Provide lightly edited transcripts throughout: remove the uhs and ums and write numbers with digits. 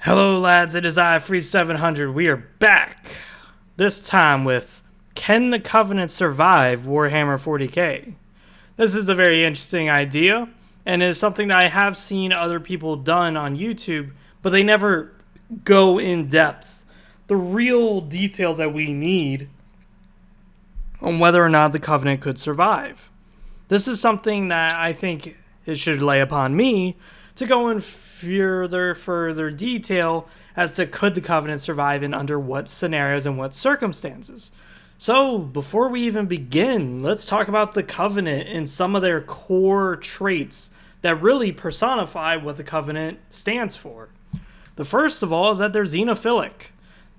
Hello lads, it is I, Free700. We are back. This time with Can the Covenant Survive Warhammer 40K? This is a very interesting idea, and is something that I have seen other people done on YouTube, but they never go in depth. The real details that we need on whether or not the Covenant could survive. This is something that I think it should lay upon me to go in further detail as to could the Covenant survive and under what scenarios and what circumstances. So before we even begin, let's talk about the Covenant and some of their core traits that really personify what the Covenant stands for. The first of all is that they're xenophilic.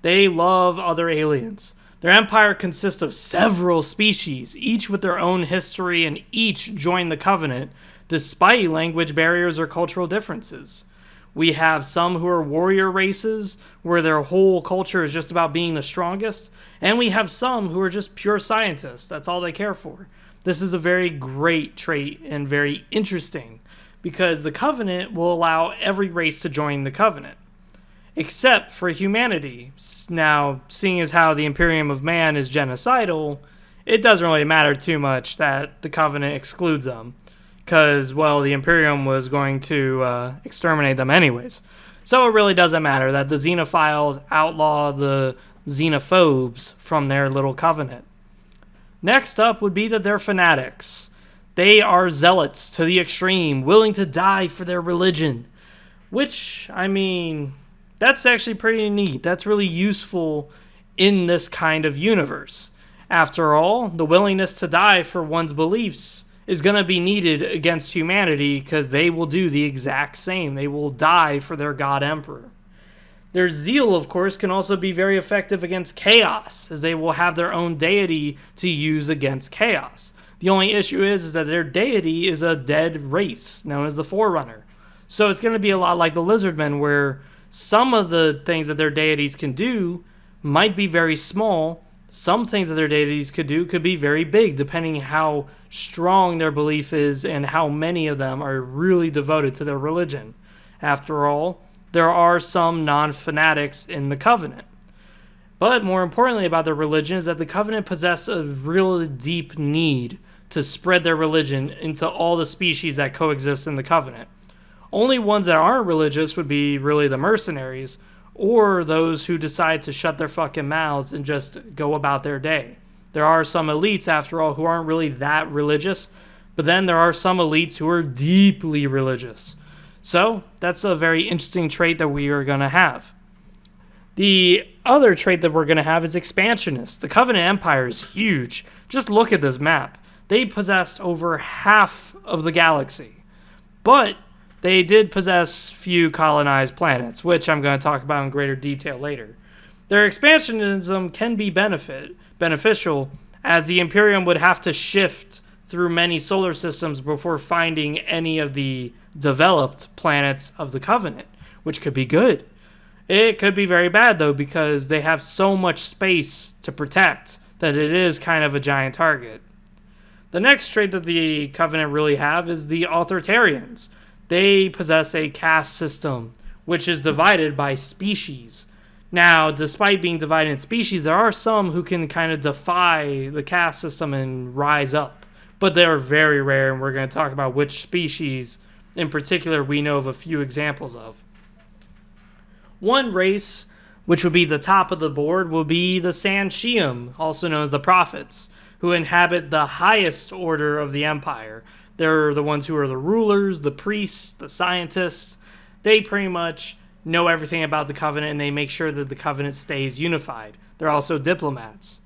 They love other aliens. Their empire consists of several species, each with their own history, and each join the Covenant despite language barriers or cultural differences. We have some who are warrior races, where their whole culture is just about being the strongest, and we have some who are just pure scientists. That's all they care for. This is a very great trait and very interesting, because the Covenant will allow every race to join the Covenant, except for humanity. Now, seeing as how the Imperium of Man is genocidal, it doesn't really matter too much that the Covenant excludes them, because, well, the Imperium was going to exterminate them anyways. So it really doesn't matter that the xenophiles outlaw the xenophobes from their little Covenant. Next up would be that they're fanatics. They are zealots to the extreme, willing to die for their religion. Which, I mean, that's actually pretty neat. That's really useful in this kind of universe. After all, the willingness to die for one's beliefs is going to be needed against humanity, because they will do the exact same. They will die for their God Emperor. Their zeal, of course, can also be very effective against chaos, as they will have their own deity to use against chaos. The only issue is that their deity is a dead race, known as the Forerunner. So it's going to be a lot like the Lizardmen, where some of the things that their deities can do might be very small. Some things that their deities could do could be very big, depending how strong their belief is and how many of them are really devoted to their religion. After all, there are some non-fanatics in the Covenant. But more importantly about their religion is that the Covenant possess a real deep need to spread their religion into all the species that coexist in the Covenant. Only ones that aren't religious would be really the mercenaries, or those who decide to shut their fucking mouths and just go about their day. There are some elites, after all, who aren't really that religious, but then there are some elites who are deeply religious. So, that's a very interesting trait that we are going to have. The other trait that we're going to have is Expansionists. The Covenant Empire is huge. Just look at this map. They possessed over half of the galaxy. But they did possess few colonized planets, which I'm going to talk about in greater detail later. Their expansionism can be beneficial, as the Imperium would have to shift through many solar systems before finding any of the developed planets of the Covenant, which could be good. It could be very bad, though, because they have so much space to protect that it is kind of a giant target. The next trait that the Covenant really have is the Authoritarians. They possess a caste system, which is divided by species. Now, despite being divided in species, there are some who can kind of defy the caste system and rise up. But they're very rare, and we're going to talk about which species in particular we know of a few examples of. One race, which would be the top of the board, will be the Sansheum, also known as the Prophets, who inhabit the highest order of the Empire. They're the ones who are the rulers, the priests, the scientists. They pretty much know everything about the Covenant, and they make sure that the Covenant stays unified. They're also diplomats.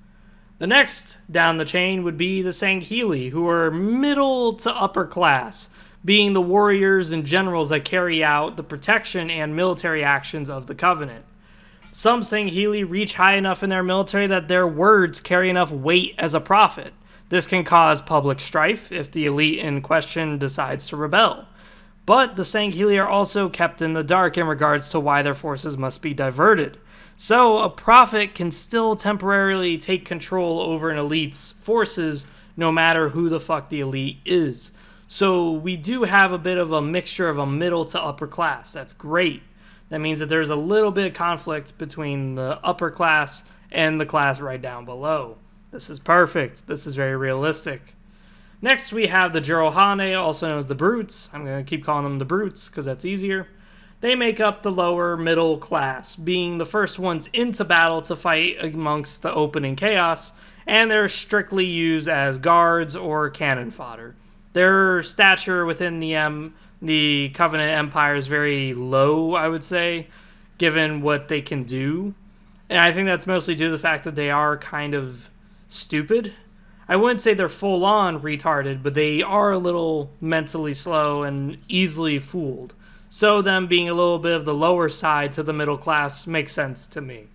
The next down the chain would be the Healy, who are middle to upper class, being the warriors and generals that carry out the protection and military actions of the Covenant. Some Healy reach high enough in their military that their words carry enough weight as a prophet. This can cause public strife if the elite in question decides to rebel. But the Healy are also kept in the dark in regards to why their forces must be diverted. So a prophet can still temporarily take control over an elite's forces no matter who the fuck the elite is. So we do have a bit of a mixture of a middle to upper class. That's great. That means that there's a little bit of conflict between the upper class and the class right down below. This is perfect. This is very realistic. Next, we have the Jurohane, also known as the Brutes. I'm going to keep calling them the Brutes because that's easier. They make up the lower middle class, being the first ones into battle to fight amongst the opening chaos, and they're strictly used as guards or cannon fodder. Their stature within the Covenant Empire is very low, I would say, given what they can do. And I think that's mostly due to the fact that they are kind of stupid. I wouldn't say they're full-on retarded, but they are a little mentally slow and easily fooled. So them being a little bit of the lower side to the middle class makes sense to me.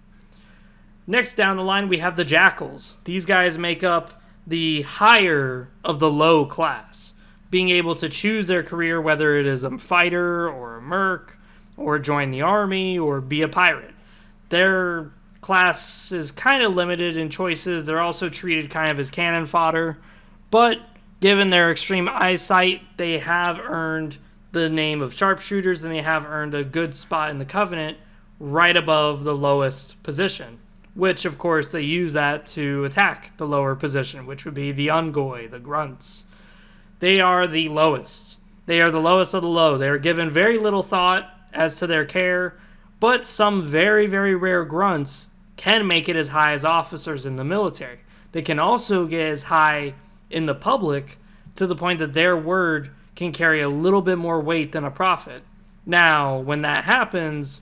Next down the line, we have the Jackals. These guys make up the higher of the low class, being able to choose their career, whether it is a fighter or a merc, or join the army, or be a pirate. Their class is kind of limited in choices. They're also treated kind of as cannon fodder, but given their extreme eyesight, they have earned the name of sharpshooters, and they have earned a good spot in the Covenant right above the lowest position, which of course they use that to attack the lower position, which would be the Ungoi, the Grunts. They are the lowest. They are the lowest of the low. They are given very little thought as to their care, but some very, very rare Grunts can make it as high as officers in the military. They can also get as high in the public to the point that their word can carry a little bit more weight than a prophet. Now, when that happens,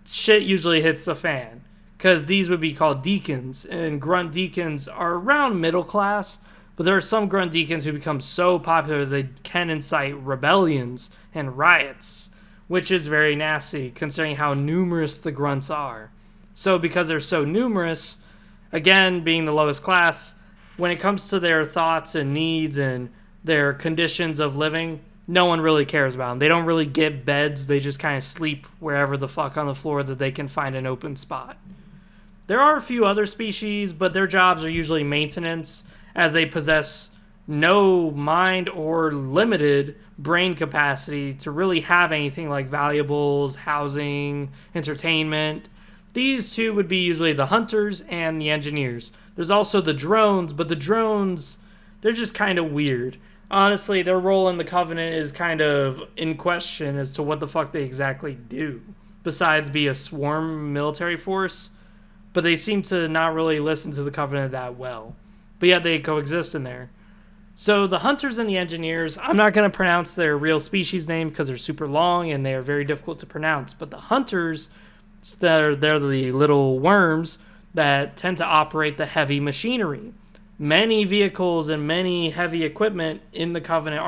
shit usually hits the fan, because these would be called deacons, and grunt deacons are around middle class, but there are some grunt deacons who become so popular they can incite rebellions and riots, which is very nasty considering how numerous the grunts are. So because they're so numerous, again, being the lowest class, when it comes to their thoughts and needs and their conditions of living, no one really cares about them. They don't really get beds. They just kind of sleep wherever the fuck on the floor that they can find an open spot. There are a few other species, but their jobs are usually maintenance, as they possess no mind or limited brain capacity to really have anything like valuables, housing, entertainment. These two would be usually the hunters and the engineers. There's also the drones, but the drones, they're just kind of weird. Honestly, their role in the Covenant is kind of in question as to what the fuck they exactly do, besides be a swarm military force. But they seem to not really listen to the Covenant that well. But yet they coexist in there. So the hunters and the engineers, I'm not going to pronounce their real species name because they're super long and they are very difficult to pronounce. But the hunters, they're the little worms that tend to operate the heavy machinery. Many vehicles and many heavy equipment in the Covenant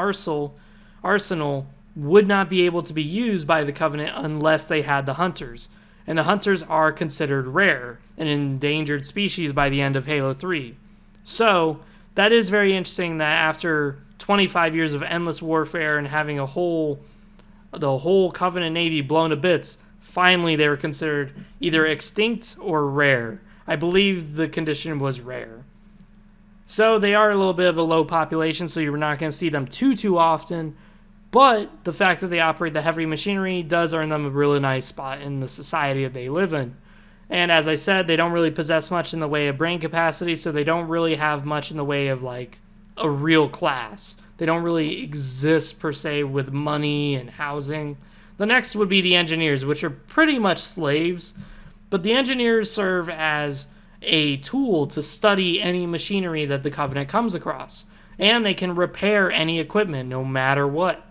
arsenal would not be able to be used by the Covenant unless they had the hunters. And the hunters are considered rare, an endangered species by the end of Halo 3. So, that is very interesting that after 25 years of endless warfare and having the whole Covenant Navy blown to bits, finally they were considered either extinct or rare. I believe the condition was rare. So they are a little bit of a low population, so you're not going to see them too often. But the fact that they operate the heavy machinery does earn them a really nice spot in the society that they live in. And as I said, they don't really possess much in the way of brain capacity, so they don't really have much in the way of like a real class. They don't really exist per se with money and housing. The next would be the engineers, which are pretty much slaves. But the engineers serve as a tool to study any machinery that the Covenant comes across. And they can repair any equipment, no matter what.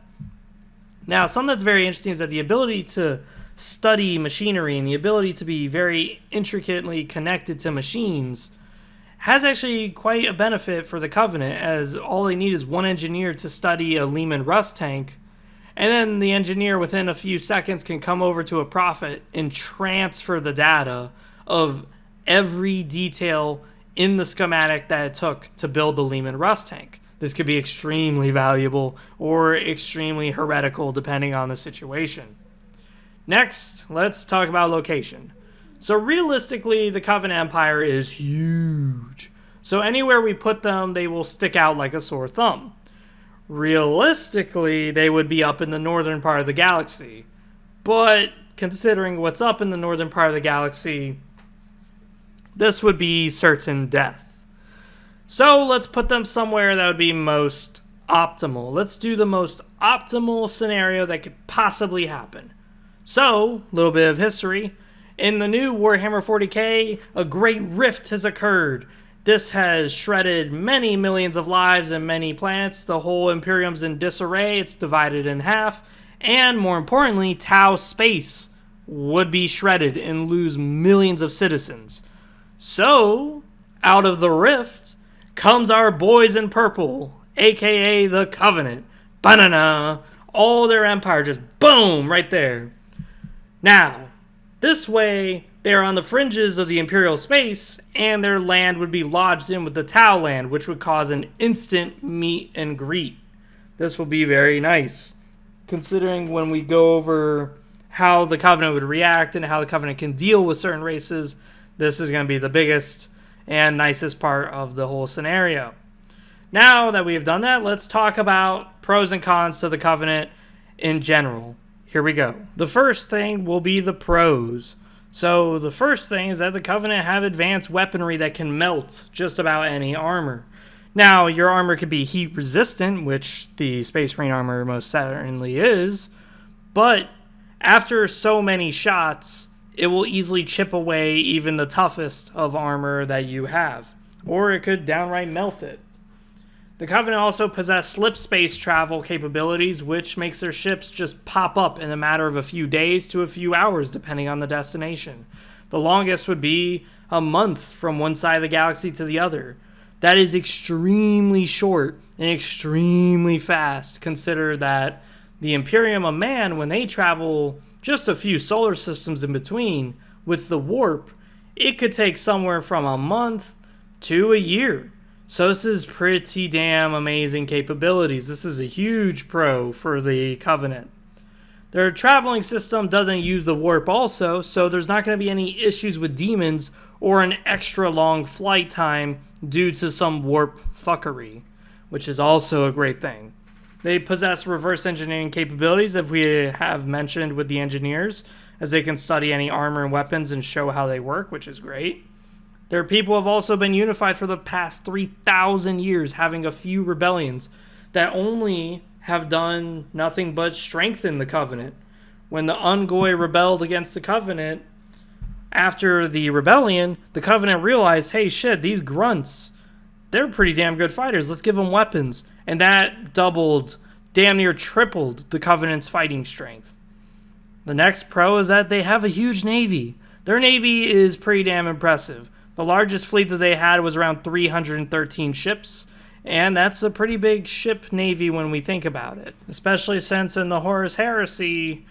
Now, something that's very interesting is that the ability to study machinery and the ability to be very intricately connected to machines has actually quite a benefit for the Covenant, as all they need is one engineer to study a Lehman Russ tank, and then the engineer within a few seconds can come over to a prophet and transfer the data of every detail in the schematic that it took to build the Lehman Russ tank. This could be extremely valuable or extremely heretical depending on the situation. Next, let's talk about location. So realistically, the Covenant Empire is huge. So anywhere we put them, they will stick out like a sore thumb. Realistically, they would be up in the northern part of the galaxy. But considering what's up in the northern part of the galaxy, this would be certain death. So let's put them somewhere that would be most optimal. Let's do the most optimal scenario that could possibly happen. So, a little bit of history. In the new Warhammer 40K, a great rift has occurred. This has shredded many millions of lives and many planets. The whole Imperium's in disarray. It's divided in half. And more importantly, Tau space would be shredded and lose millions of citizens. So, out of the rift comes our boys in purple, aka the Covenant. Banana! All their empire just boom right there. Now, this way, they're on the fringes of the Imperial space, and their land would be lodged in with the Tau land, which would cause an instant meet and greet. This will be very nice, considering when we go over how the Covenant would react and how the Covenant can deal with certain races, this is going to be the biggest and nicest part of the whole scenario. Now that we have done that, let's talk about pros and cons to the Covenant in general. Here we go. The first thing will be the pros. So the first thing is that the Covenant have advanced weaponry that can melt just about any armor. Now, your armor could be heat resistant, which the Space Marine armor most certainly is, but after so many shots, it will easily chip away even the toughest of armor that you have, or it could downright melt it. The Covenant also possess slip space travel capabilities, which makes their ships just pop up in a matter of a few days to a few hours, depending on the destination. The longest would be a month from one side of the galaxy to the other. That is extremely short and extremely fast. Consider that the Imperium of Man, when they travel just a few solar systems in between, with the warp, it could take somewhere from a month to a year. So this is pretty damn amazing capabilities. This is a huge pro for the Covenant. Their traveling system doesn't use the warp also, so there's not going to be any issues with demons or an extra long flight time due to some warp fuckery, which is also a great thing. They possess reverse engineering capabilities, as we have mentioned with the engineers, as they can study any armor and weapons and show how they work, which is great. Their people have also been unified for the past 3,000 years, having a few rebellions that only have done nothing but strengthen the Covenant. When the Ungoi rebelled against the Covenant, after the rebellion, the Covenant realized, hey shit, these grunts, they're pretty damn good fighters, let's give them weapons. And that doubled, damn near tripled the Covenant's fighting strength. The next pro is that they have a huge navy. Their navy is pretty damn impressive. The largest fleet that they had was around 313 ships, and that's a pretty big ship navy when we think about it. Especially since in the Horus Heresy,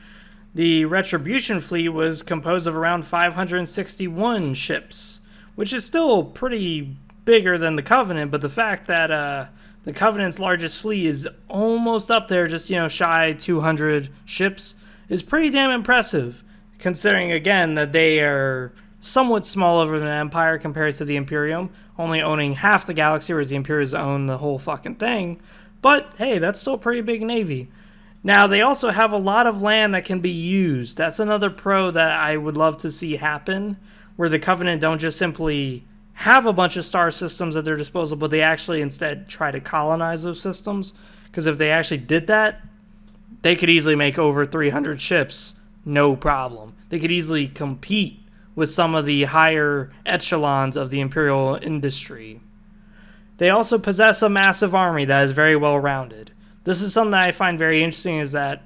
the Retribution fleet was composed of around 561 ships, which is still pretty bigger than the Covenant, but the fact that the Covenant's largest fleet is almost up there, just, shy 200 ships, is pretty damn impressive, considering, again, that they are somewhat smaller than an empire compared to the Imperium, only owning half the galaxy, whereas the Imperiums own the whole fucking thing. But, hey, that's still a pretty big navy. Now, they also have a lot of land that can be used. That's another pro that I would love to see happen, where the Covenant don't just simply have a bunch of star systems at their disposal, but they actually instead try to colonize those systems. Because if they actually did that, they could easily make over 300 ships, no problem. They could easily compete with some of the higher echelons of the Imperial industry. They also possess a massive army that is very well rounded. This is something that I find very interesting, is that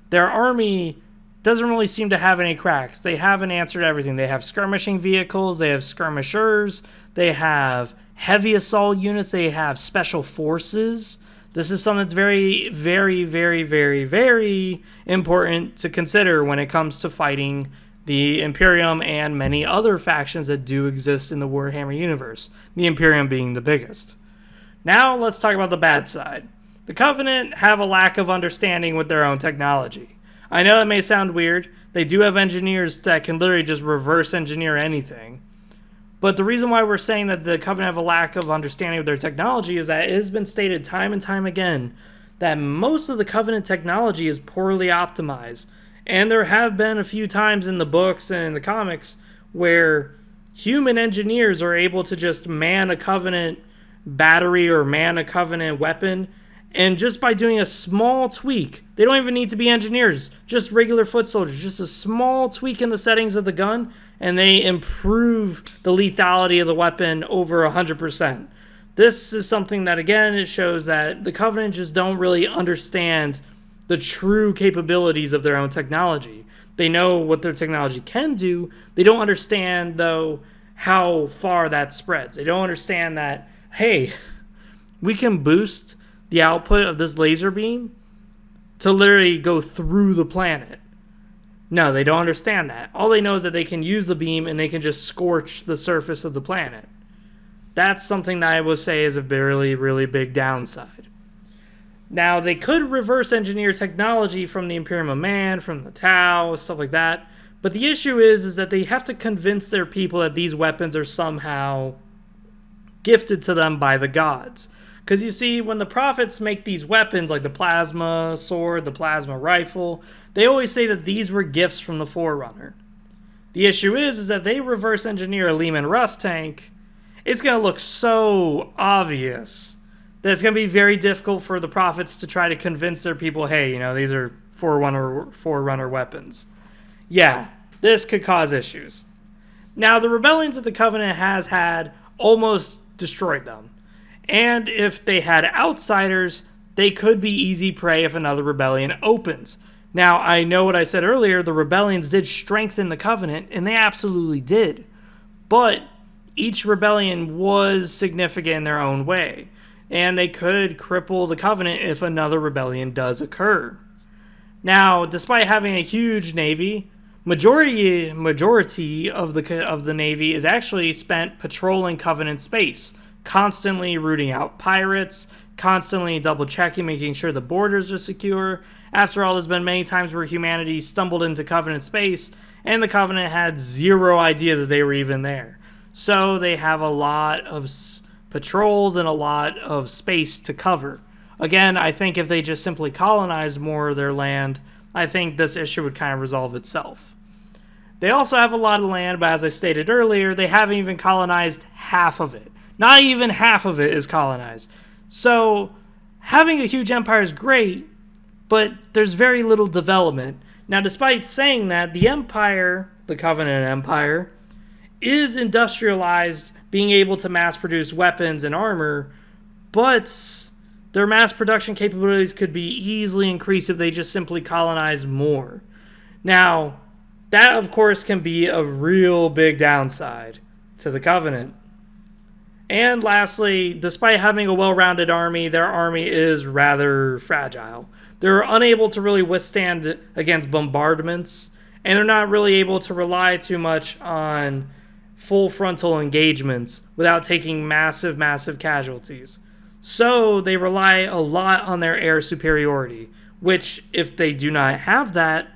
their army doesn't really seem to have any cracks. They haven't answered everything. They have skirmishing vehicles, they have skirmishers, they have heavy assault units, they have special forces. This is something that's very, very, very, very, very important to consider when it comes to fighting the Imperium and many other factions that do exist in the Warhammer universe, the Imperium being the biggest. Now let's talk about the bad side. The Covenant have a lack of understanding with their own technology. I know it may sound weird. They do have engineers that can literally just reverse engineer anything. But the reason why we're saying that the Covenant have a lack of understanding of their technology is that it has been stated time and time again that most of the Covenant technology is poorly optimized. And there have been a few times in the books and in the comics where human engineers are able to just man a Covenant battery or man a Covenant weapon, and just by doing a small tweak, they don't even need to be engineers, just regular foot soldiers, just a small tweak in the settings of the gun, and they improve the lethality of the weapon over 100%. This is something that, again, it shows that the Covenant just don't really understand the true capabilities of their own technology. They know what their technology can do. They don't understand, though, how far that spreads. They don't understand that, hey, we can boost the output of this laser beam to literally go through the planet. No, they don't understand that. All they know is that they can use the beam and they can just scorch the surface of the planet. That's something that I would say is a really, really big downside. Now, they could reverse engineer technology from the Imperium of Man, from the Tau, stuff like that. But the issue is that they have to convince their people that these weapons are somehow gifted to them by the gods. Because you see, when the prophets make these weapons, like the plasma sword, the plasma rifle, they always say that these were gifts from the Forerunner. The issue is that if they reverse engineer a Lehman Russ tank, it's going to look so obvious that it's going to be very difficult for the prophets to try to convince their people, hey, these are Forerunner weapons. Yeah, this could cause issues. Now, the rebellions that the Covenant has had almost destroyed them. And if they had outsiders, they could be easy prey if another rebellion opens. Now, I know what I said earlier, the rebellions did strengthen the Covenant, and they absolutely did. But each rebellion was significant in their own way, and they could cripple the Covenant if another rebellion does occur. Now, despite having a huge navy, majority of the navy is actually spent patrolling Covenant space, constantly rooting out pirates, constantly double-checking, making sure the borders are secure. After all, there's been many times where humanity stumbled into Covenant space, and the Covenant had zero idea that they were even there. So they have a lot of patrols and a lot of space to cover. Again, I think if they just simply colonized more of their land, I think this issue would kind of resolve itself. They also have a lot of land, but as I stated earlier, they haven't even colonized half of it. Not even half of it is colonized. So having a huge empire is great, but there's very little development. Now, despite saying that, the Empire, the Covenant Empire, is industrialized, being able to mass produce weapons and armor, but their mass production capabilities could be easily increased if they just simply colonize more. Now, that of course can be a real big downside to the Covenant. And lastly, despite having a well-rounded army, their army is rather fragile. They're unable to really withstand against bombardments, and they're not really able to rely too much on full frontal engagements without taking massive, massive casualties. So they rely a lot on their air superiority, which, if they do not have that,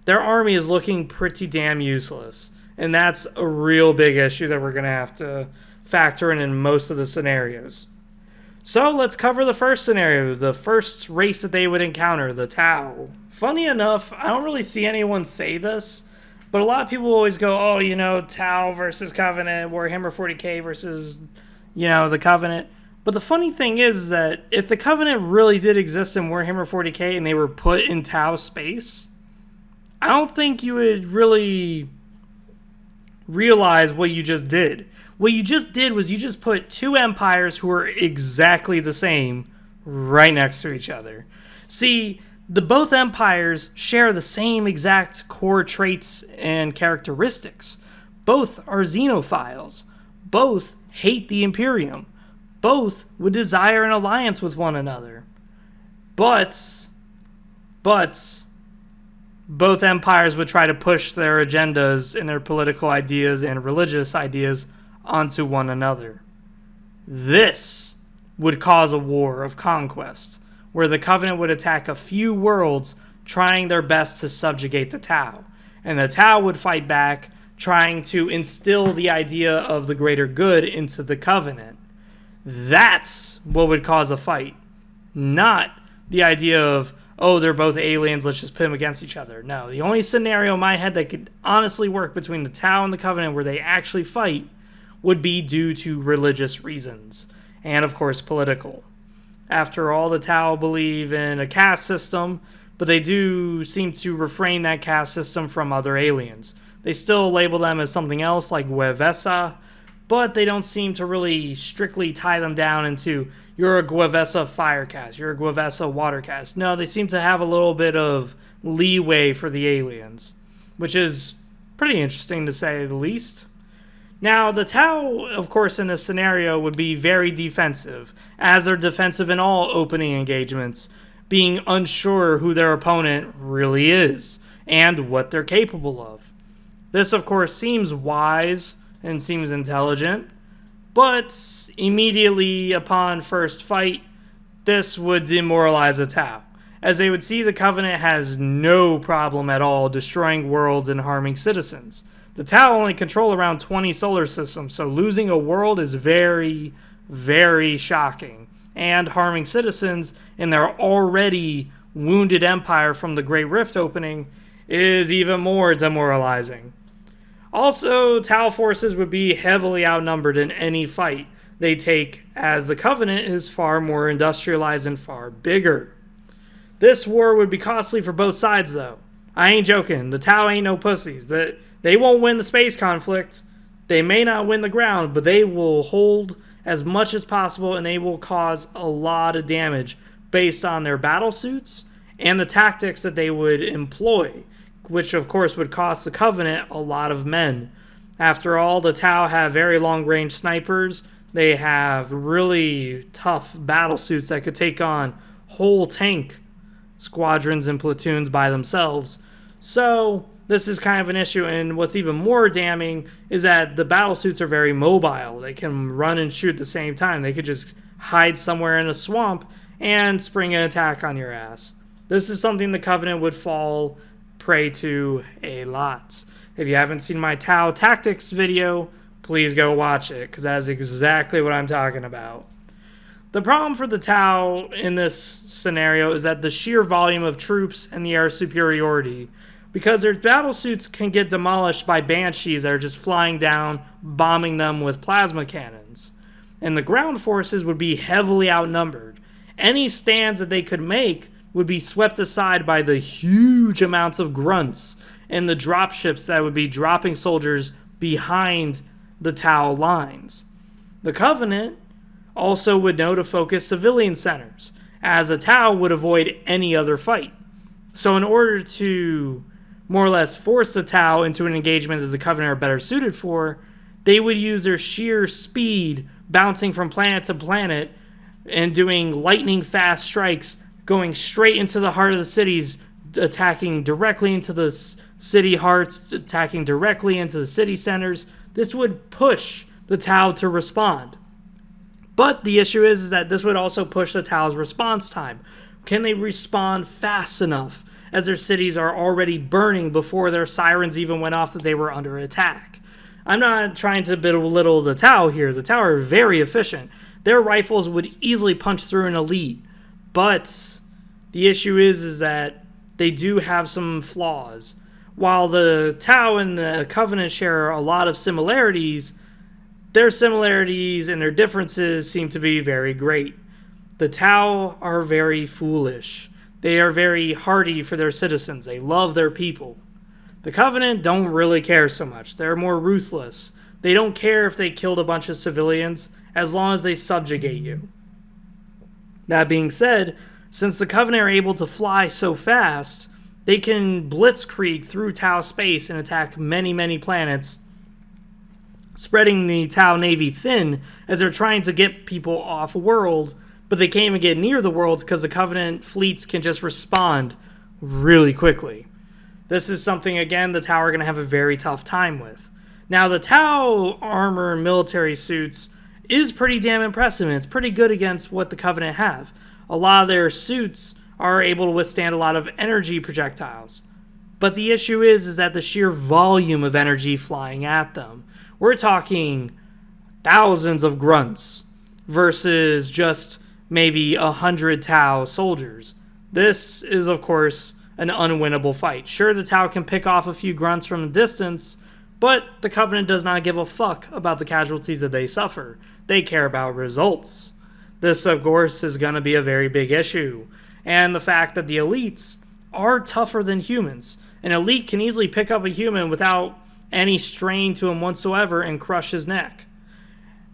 their army is looking pretty damn useless. And that's a real big issue that we're going to have to factor in most of the scenarios. So let's cover the first scenario, the first race that they would encounter, the Tau. Funny enough, I don't really see anyone say this, but a lot of people always go, oh, Tau versus Covenant, Warhammer 40K versus, the Covenant. But the funny thing is that if the Covenant really did exist in Warhammer 40K and they were put in Tau space, I don't think you would really realize what you just did. What you just did was you just put two empires who are exactly the same right next to each other. See, both empires share the same exact core traits and characteristics. Both are xenophiles. Both hate the Imperium. Both would desire an alliance with one another. But both empires would try to push their agendas and their political ideas and religious ideas onto one another. This would cause a war of conquest, where the Covenant would attack a few worlds trying their best to subjugate the Tau, and the Tau would fight back, trying to instill the idea of the greater good into the Covenant. That's what would cause a fight, not the idea of, oh, they're both aliens, let's just pit them against each other. No, the only scenario in my head that could honestly work between the Tau and the Covenant where they actually fight would be due to religious reasons, and of course political. After all, the Tau believe in a caste system, but they do seem to refrain that caste system from other aliens. They still label them as something else like Guevesa, but they don't seem to really strictly tie them down into, you're a Guevesa fire caste, you're a Guevesa water caste. No, they seem to have a little bit of leeway for the aliens, which is pretty interesting to say the least. Now, the Tau, of course, in this scenario would be very defensive, as they're defensive in all opening engagements, being unsure who their opponent really is and what they're capable of. This, of course, seems wise and seems intelligent, but immediately upon first fight, this would demoralize a Tau, as they would see the Covenant has no problem at all destroying worlds and harming citizens. The Tau only control around 20 solar systems, so losing a world is very, very shocking, and harming citizens in their already wounded empire from the Great Rift opening is even more demoralizing. Also, Tau forces would be heavily outnumbered in any fight they take, as the Covenant is far more industrialized and far bigger. This war would be costly for both sides, though. I ain't joking. The Tau ain't no pussies. They won't win the space conflict. They may not win the ground, but they will hold as much as possible, and they will cause a lot of damage based on their battle suits and the tactics that they would employ, which of course would cost the Covenant a lot of men. After all, the Tau have very long-range snipers. They have really tough battle suits that could take on whole tank squadrons and platoons by themselves. So this is kind of an issue, and what's even more damning is that the battle suits are very mobile. They can run and shoot at the same time. They could just hide somewhere in a swamp and spring an attack on your ass. This is something the Covenant would fall prey to a lot. If you haven't seen my Tau tactics video, please go watch it, because that is exactly what I'm talking about. The problem for the Tau in this scenario is that the sheer volume of troops and the air superiority, because their battle suits can get demolished by banshees that are just flying down, bombing them with plasma cannons. And the ground forces would be heavily outnumbered. Any stands that they could make would be swept aside by the huge amounts of grunts and the dropships that would be dropping soldiers behind the Tau lines. The Covenant also would know to focus civilian centers, as a Tau would avoid any other fight. So in order to more or less force the Tau into an engagement that the Covenant are better suited for, they would use their sheer speed, bouncing from planet to planet and doing lightning fast strikes, going straight into the heart of the cities, attacking directly into the city hearts, attacking directly into the city centers. This would push the Tau to respond. But the issue is that this would also push the Tau's response time. Can they respond fast enough, as their cities are already burning before their sirens even went off that they were under attack? I'm not trying to belittle the Tau here. The Tau are very efficient. Their rifles would easily punch through an elite. But the issue is that they do have some flaws. While the Tau and the Covenant share a lot of similarities, their similarities and their differences seem to be very great. The Tau are very foolish. They are very hardy for their citizens. They love their people. The Covenant don't really care so much. They're more ruthless. They don't care if they killed a bunch of civilians as long as they subjugate you. That being said, since the Covenant are able to fly so fast, they can blitzkrieg through Tau space and attack many, many planets, spreading the Tau Navy thin as they're trying to get people off world, but they can't even get near the worlds because the Covenant fleets can just respond really quickly. This is something, again, the Tau are going to have a very tough time with. Now, the Tau armor and military suits is pretty damn impressive, and it's pretty good against what the Covenant have. A lot of their suits are able to withstand a lot of energy projectiles. But the issue is that the sheer volume of energy flying at them. We're talking thousands of grunts versus just maybe 100 Tau soldiers. This is, of course, an unwinnable fight. Sure, the Tau can pick off a few grunts from a distance, but the Covenant does not give a fuck about the casualties that they suffer. They care about results. This, of course, is going to be a very big issue. And the fact that the elites are tougher than humans. An elite can easily pick up a human without any strain to him whatsoever and crush his neck.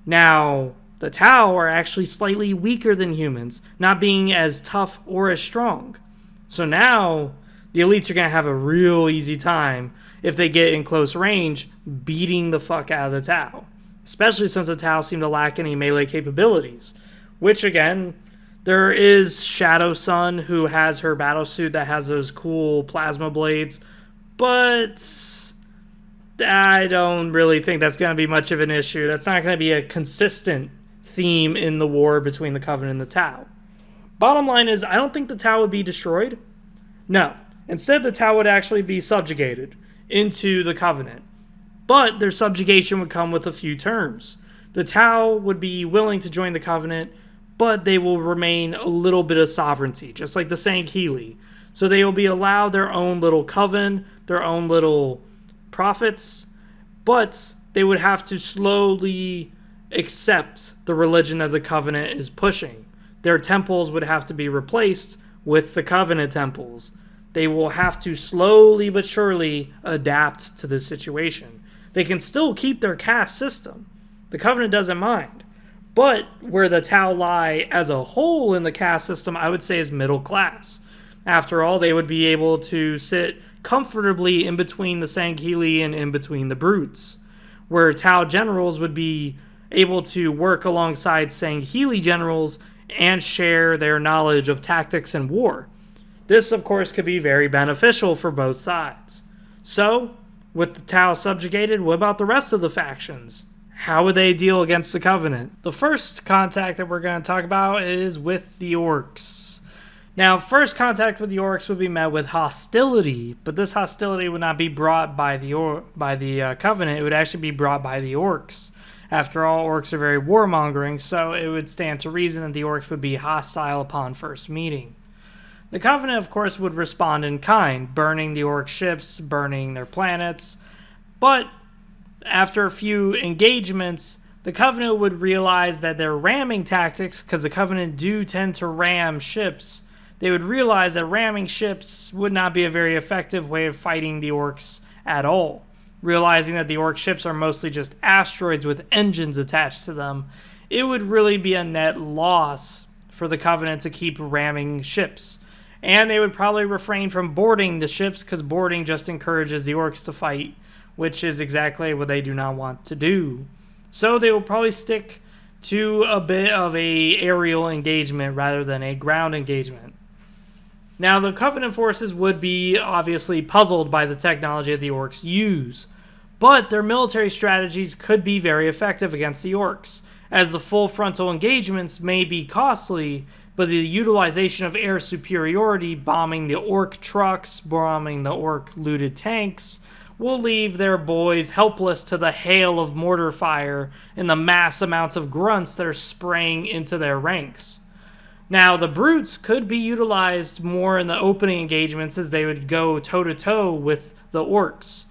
Now, the Tau are actually slightly weaker than humans, not being as tough or as strong. So now, the elites are going to have a real easy time if they get in close range, beating the fuck out of the Tau. Especially since the Tau seem to lack any melee capabilities. Which, again, there is Shadow Sun, who has her battlesuit that has those cool plasma blades. But I don't really think that's going to be much of an issue. That's not going to be a consistent theme in the war between the Covenant and the Tau. Bottom line is, I don't think the Tau would be destroyed. No. Instead, the Tau would actually be subjugated into the Covenant. But their subjugation would come with a few terms. The Tau would be willing to join the Covenant, but they will remain a little bit of sovereignty, just like the Healy. So they will be allowed their own little coven, their own little prophets, but they would have to slowly accept the religion that the Covenant is pushing. Their temples would have to be replaced with the Covenant temples. They will have to slowly but surely adapt to this situation. They can still keep their caste system. The Covenant doesn't mind. But where the Tau lie as a whole in the caste system, I would say is middle class. After all, they would be able to sit comfortably in between the Healy and in between the brutes, where Tau generals would be able to work alongside Healy generals and share their knowledge of tactics and war. This, of course, could be very beneficial for both sides. So, with the Tau subjugated, what about the rest of the factions? How would they deal against the Covenant? The first contact that we're going to talk about is with the Orcs. Now, first contact with the Orcs would be met with hostility, but this hostility would not be brought by the Covenant. It would actually be brought by the Orcs. After all, Orcs are very warmongering, so it would stand to reason that the Orcs would be hostile upon first meeting. The Covenant, of course, would respond in kind, burning the Orc ships, burning their planets, but after a few engagements, the Covenant would realize that their ramming tactics, because the Covenant do tend to ram ships, they would realize that ramming ships would not be a very effective way of fighting the Orcs at all. Realizing that the Orc ships are mostly just asteroids with engines attached to them, it would really be a net loss for the Covenant to keep ramming ships. And they would probably refrain from boarding the ships, because boarding just encourages the Orcs to fight, which is exactly what they do not want to do. So they will probably stick to a bit of a aerial engagement rather than a ground engagement. Now, the Covenant forces would be obviously puzzled by the technology that the Orcs use, but their military strategies could be very effective against the Orcs, as the full frontal engagements may be costly, but the utilization of air superiority, bombing the Orc trucks, bombing the Orc looted tanks, will leave their boys helpless to the hail of mortar fire and the mass amounts of grunts that are spraying into their ranks. Now, the brutes could be utilized more in the opening engagements, as they would go toe-to-toe with the Orcs.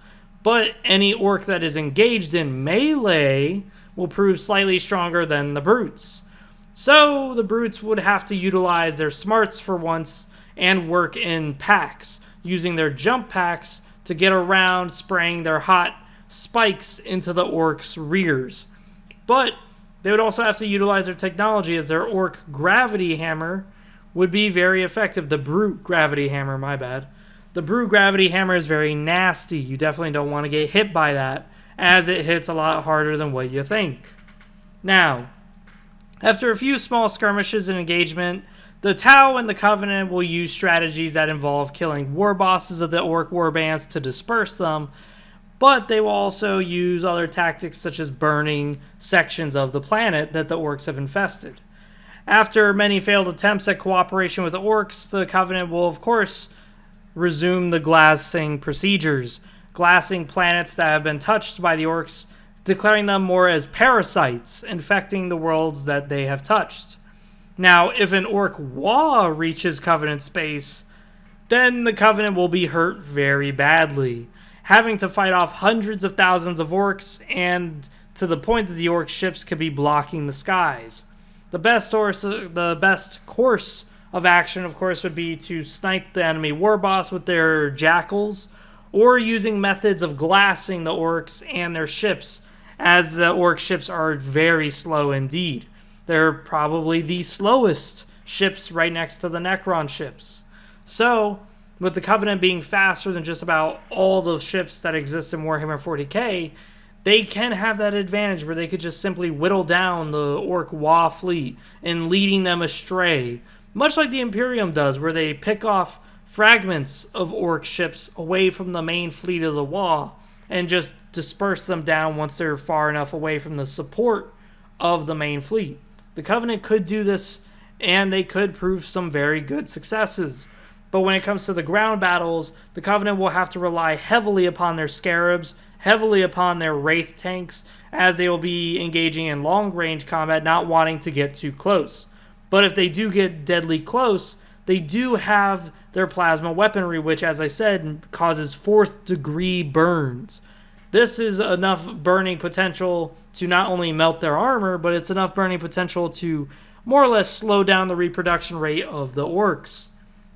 But any Orc that is engaged in melee will prove slightly stronger than the brutes. So the brutes would have to utilize their smarts for once and work in packs, using their jump packs to get around, spraying their hot spikes into the Orcs' rears. But they would also have to utilize their technology, as their Orc gravity hammer would be very effective. The brute gravity hammer, my bad. The brute gravity hammer is very nasty. You definitely don't want to get hit by that, as it hits a lot harder than what you think. Now, after a few small skirmishes and engagement, the Tau and the Covenant will use strategies that involve killing war bosses of the Orc warbands to disperse them, but they will also use other tactics such as burning sections of the planet that the Orcs have infested. After many failed attempts at cooperation with the Orcs, the Covenant will, of course, resume the glassing procedures, glassing planets that have been touched by the Orcs, declaring them more as parasites, infecting the worlds that they have touched. Now, if an Orc Wah reaches Covenant space, then the Covenant will be hurt very badly, having to fight off hundreds of thousands of Orcs, and to the point that the Orc ships could be blocking the skies. The best course of action, of course, would be to snipe the enemy war boss with their jackals, or using methods of glassing the Orcs and their ships, as the Orc ships are very slow indeed. They're probably the slowest ships right next to the Necron ships. So, with the Covenant being faster than just about all the ships that exist in Warhammer 40K, they can have that advantage where they could just simply whittle down the Orc Wah fleet and leading them astray, much like the Imperium does, where they pick off fragments of Orc ships away from the main fleet of the Wah and just disperse them down once they're far enough away from the support of the main fleet. The Covenant could do this, and they could prove some very good successes. But when it comes to the ground battles, the Covenant will have to rely heavily upon their Scarabs, heavily upon their Wraith tanks, as they will be engaging in long-range combat, not wanting to get too close. But if they do get deadly close, they do have their plasma weaponry, which, as I said, causes 4th-degree burns. This is enough burning potential to not only melt their armor, but it's enough burning potential to more or less slow down the reproduction rate of the Orcs.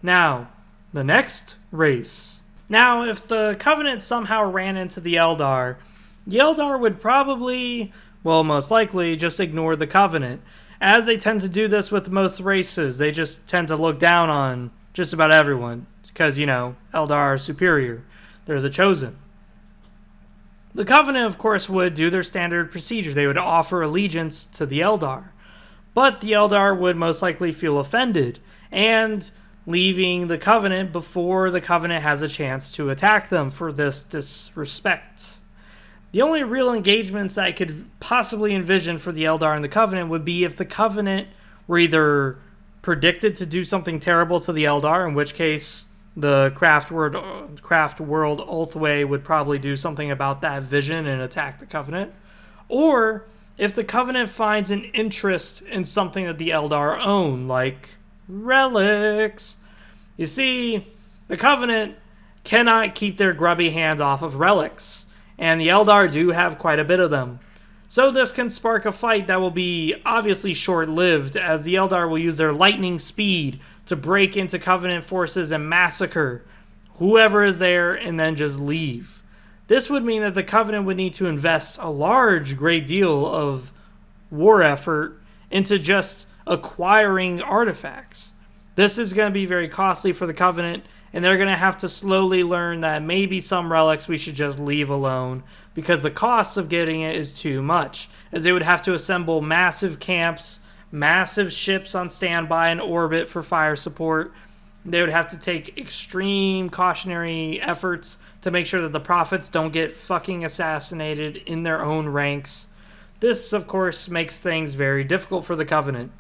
Now, the next race. Now, if the Covenant somehow ran into the Eldar would probably, well, most likely, just ignore the Covenant, as they tend to do this with most races. They just tend to look down on just about everyone, because, Eldar are superior. They're the chosen. The Covenant, of course, would do their standard procedure. They would offer allegiance to the Eldar. But the Eldar would most likely feel offended, and leaving the Covenant before the Covenant has a chance to attack them for this disrespect. The only real engagements that I could possibly envision for the Eldar and the Covenant would be if the Covenant were either predicted to do something terrible to the Eldar, in which case the Craft World Ulthway would probably do something about that vision and attack the Covenant, or if the Covenant finds an interest in something that the Eldar own, like relics. You see, the Covenant cannot keep their grubby hands off of relics, and the Eldar do have quite a bit of them. So this can spark a fight that will be obviously short-lived, as the Eldar will use their lightning speed to break into Covenant forces and massacre whoever is there and then just leave. This would mean that the Covenant would need to invest a great deal of war effort into just acquiring artifacts. This is going to be very costly for the Covenant, and they're going to have to slowly learn that maybe some relics we should just leave alone, because the cost of getting it is too much, as they would have to assemble massive camps, massive ships on standby in orbit for fire support. They would have to take extreme cautionary efforts to make sure that the prophets don't get fucking assassinated in their own ranks. This, of course, makes things very difficult for the Covenant.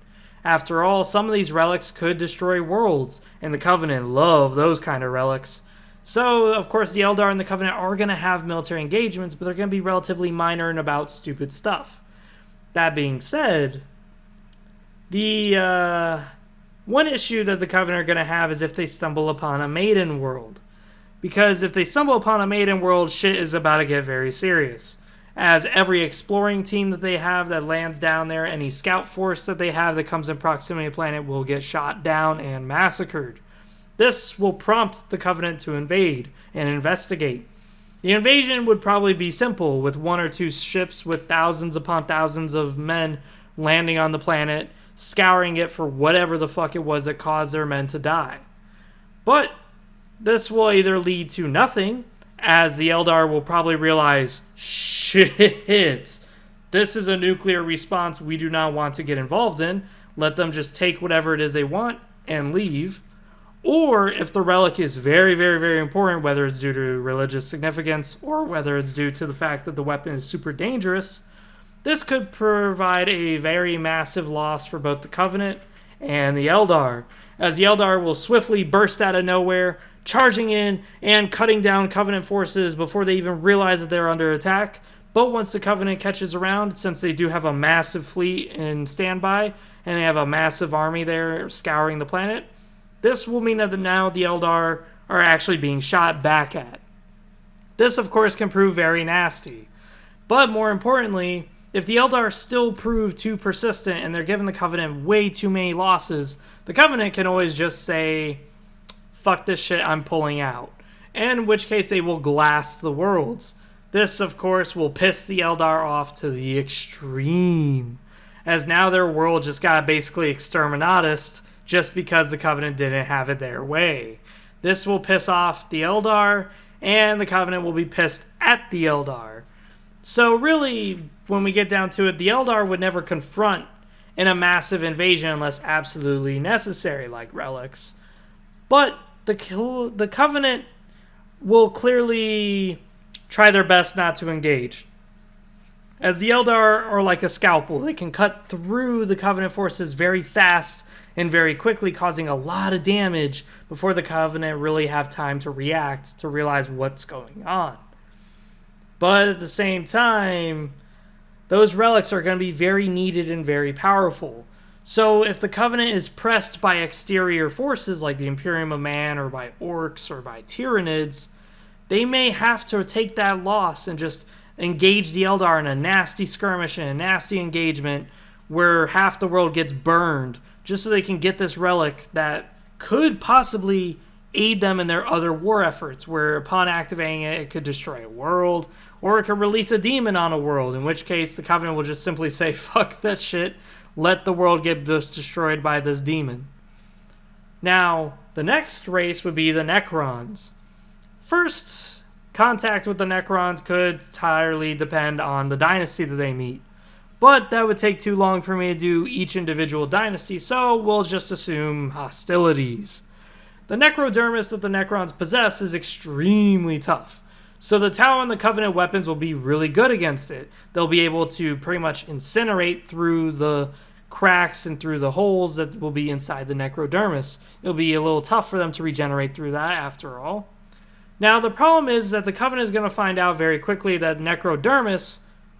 After all, some of these relics could destroy worlds, and the Covenant love those kind of relics. So, of course, the Eldar and the Covenant are going to have military engagements, but they're going to be relatively minor and about stupid stuff. That being said, the one issue that the Covenant are going to have is if they stumble upon a maiden world. Because if they stumble upon a maiden world, shit is about to get very serious. As every exploring team that they have that lands down there, any scout force that they have that comes in proximity to the planet will get shot down and massacred. This will prompt the Covenant to invade and investigate. The invasion would probably be simple, with 1 or 2 ships with thousands upon thousands of men landing on the planet, scouring it for whatever the fuck it was that caused their men to die. But this will either lead to nothing, as the Eldar will probably realize, shit, this is a nuclear response we do not want to get involved in. Let them just take whatever it is they want and leave. Or if the relic is very, very, very important, whether it's due to religious significance or whether it's due to the fact that the weapon is super dangerous, this could provide a very massive loss for both the Covenant and the Eldar, as the Eldar will swiftly burst out of nowhere, charging in and cutting down Covenant forces before they even realize that they're under attack. But once the Covenant catches around, since they do have a massive fleet in standby, and they have a massive army there scouring the planet, this will mean that now the Eldar are actually being shot back at. This, of course, can prove very nasty. But more importantly, if the Eldar still prove too persistent and they're giving the Covenant way too many losses, the Covenant can always just say, fuck this shit, I'm pulling out. In which case they will glass the worlds. This, of course, will piss the Eldar off to the extreme, as now their world just got basically exterminatus just because the Covenant didn't have it their way. This will piss off the Eldar, and the Covenant will be pissed at the Eldar. So really, when we get down to it, the Eldar would never confront in a massive invasion unless absolutely necessary, like relics. But the Covenant will clearly try their best not to engage. As the Eldar are like a scalpel, they can cut through the Covenant forces very fast and very quickly, causing a lot of damage before the Covenant really have time to react to realize what's going on. But at the same time, those relics are going to be very needed and very powerful. So if the Covenant is pressed by exterior forces like the Imperium of Man or by orcs or by Tyranids, they may have to take that loss and just engage the Eldar in a nasty skirmish and a nasty engagement where half the world gets burned just so they can get this relic that could possibly aid them in their other war efforts, where upon activating it, it could destroy a world, or it could release a demon on a world, in which case the Covenant will just simply say, fuck that shit, let the world get destroyed by this demon. Now, the next race would be the Necrons. First, contact with the Necrons could entirely depend on the dynasty that they meet, but that would take too long for me to do each individual dynasty, so we'll just assume hostilities. The Necrodermis that the Necrons possess is extremely tough, so the Tower and the Covenant weapons will be really good against it. They'll be able to pretty much incinerate through the cracks and through the holes that will be inside the Necrodermis. It'll be a little tough for them to regenerate through that after all. Now, the problem is that the Covenant is going to find out very quickly that Necrodermis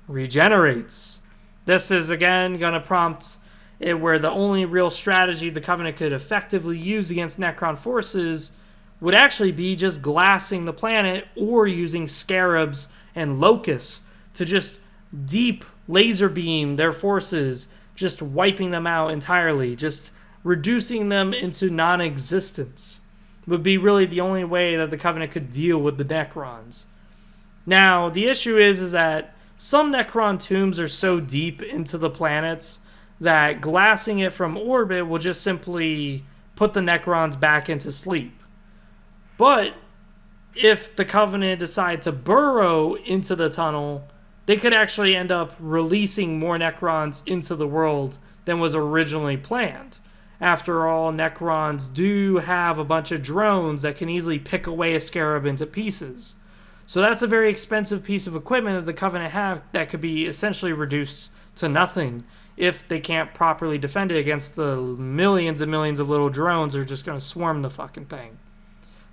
regenerates. This is, again, going to prompt it where the only real strategy the Covenant could effectively use against Necron forces would actually be just glassing the planet or using scarabs and locusts to just deep laser beam their forces, just wiping them out entirely, just reducing them into non-existence. Would be really the only way that the Covenant could deal with the Necrons. Now, the issue is that some Necron tombs are so deep into the planets that glassing it from orbit will just simply put the Necrons back into sleep. But if the Covenant decide to burrow into the tunnel, they could actually end up releasing more Necrons into the world than was originally planned. After all, Necrons do have a bunch of drones that can easily pick away a scarab into pieces. So that's a very expensive piece of equipment that the Covenant have that could be essentially reduced to nothing if they can't properly defend it against the millions and millions of little drones that are just going to swarm the fucking thing.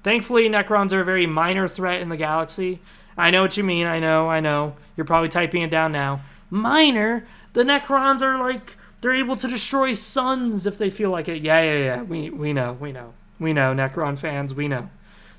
Thankfully, Necrons are a very minor threat in the galaxy. I know what you mean, I know. You're probably typing it down now. Minor? The Necrons are like, they're able to destroy suns if they feel like it. Yeah. We know, Necron fans, we know.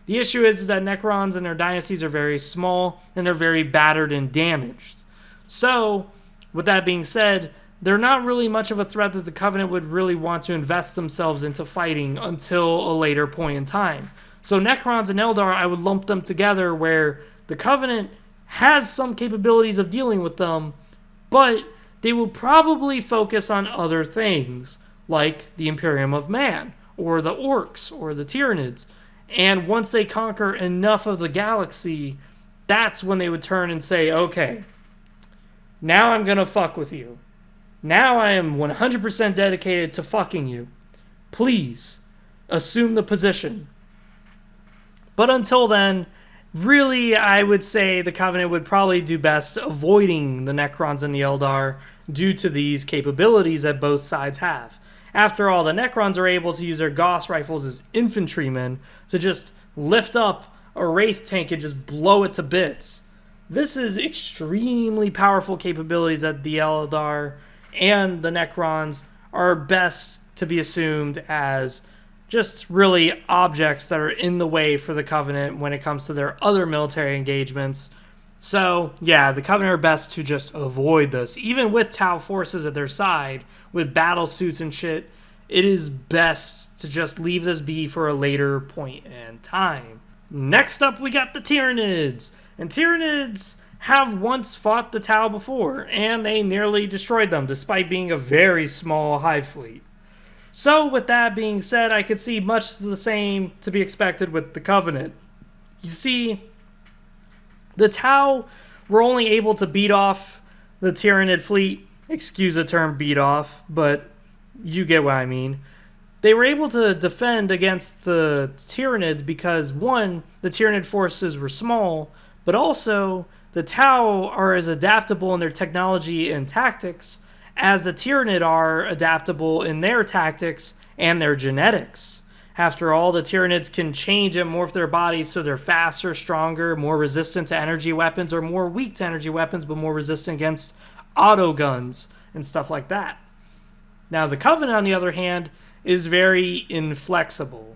The issue is that Necrons and their dynasties are very small, and they're very battered and damaged. So, with that being said, they're not really much of a threat that the Covenant would really want to invest themselves into fighting until a later point in time. So Necrons and Eldar, I would lump them together where the Covenant has some capabilities of dealing with them, but they will probably focus on other things, like the Imperium of Man, or the Orcs, or the Tyranids. And once they conquer enough of the galaxy, that's when they would turn and say, okay, now I'm going to fuck with you. Now I am 100% dedicated to fucking you. Please, assume the position. But until then, really, I would say the Covenant would probably do best avoiding the Necrons and the Eldar due to these capabilities that both sides have. After all, the Necrons are able to use their Gauss rifles as infantrymen to just lift up a Wraith tank and just blow it to bits. This is extremely powerful capabilities that the Eldar and the Necrons are best to be assumed as just really objects that are in the way for the Covenant when it comes to their other military engagements. So, yeah, the Covenant are best to just avoid this. Even with Tau forces at their side, with battle suits and shit, it is best to just leave this be for a later point in time. Next up, we got the Tyranids. And Tyranids have once fought the Tau before, and they nearly destroyed them, despite being a very small hive fleet. So, with that being said, I could see much the same to be expected with the Covenant. You see, the Tau were only able to beat off the Tyranid fleet. Excuse the term beat off, but you get what I mean. They were able to defend against the Tyranids because, one, the Tyranid forces were small, but also the Tau are as adaptable in their technology and tactics as the Tyranid are adaptable in their tactics and their genetics. After all, the Tyranids can change and morph their bodies so they're faster, stronger, more resistant to energy weapons, or more weak to energy weapons, but more resistant against auto guns and stuff like that. Now, the Covenant, on the other hand, is very inflexible.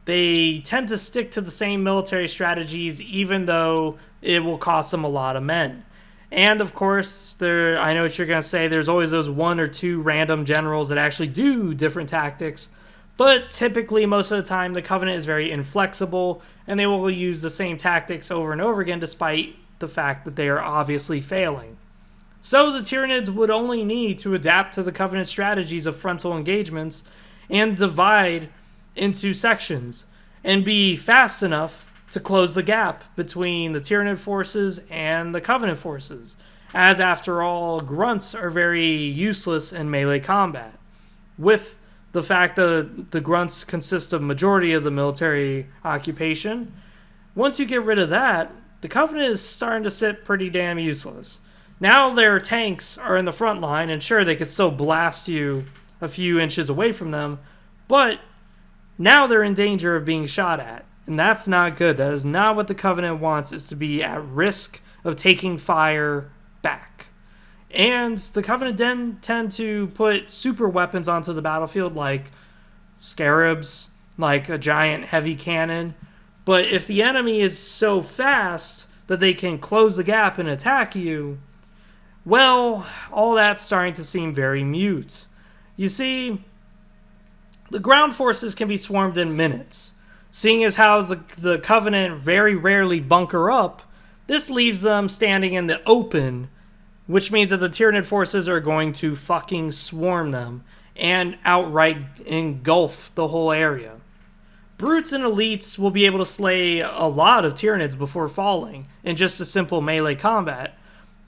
They tend to stick to the same military strategies, even though it will cost them a lot of men. And, of course, I know what you're going to say, there's always those one or two random generals that actually do different tactics. But typically, most of the time, the Covenant is very inflexible, and they will use the same tactics over and over again, despite the fact that they are obviously failing. So the Tyranids would only need to adapt to the Covenant strategies of frontal engagements and divide into sections, and be fast enough to close the gap between the Tyranid forces and the Covenant forces, as after all, grunts are very useless in melee combat. With the fact that the grunts consist of majority of the military occupation, once you get rid of that, the Covenant is starting to sit pretty damn useless. Now their tanks are in the front line, and sure, they could still blast you a few inches away from them, but now they're in danger of being shot at. And that's not good. That is not what the Covenant wants, is to be at risk of taking fire back. And the Covenant then tend to put super weapons onto the battlefield, like scarabs, like a giant heavy cannon. But if the enemy is so fast that they can close the gap and attack you, well, all that's starting to seem very mute. You see, the ground forces can be swarmed in minutes. Seeing as how the Covenant very rarely bunker up, this leaves them standing in the open, which means that the Tyranid forces are going to fucking swarm them and outright engulf the whole area. Brutes and elites will be able to slay a lot of Tyranids before falling in just a simple melee combat,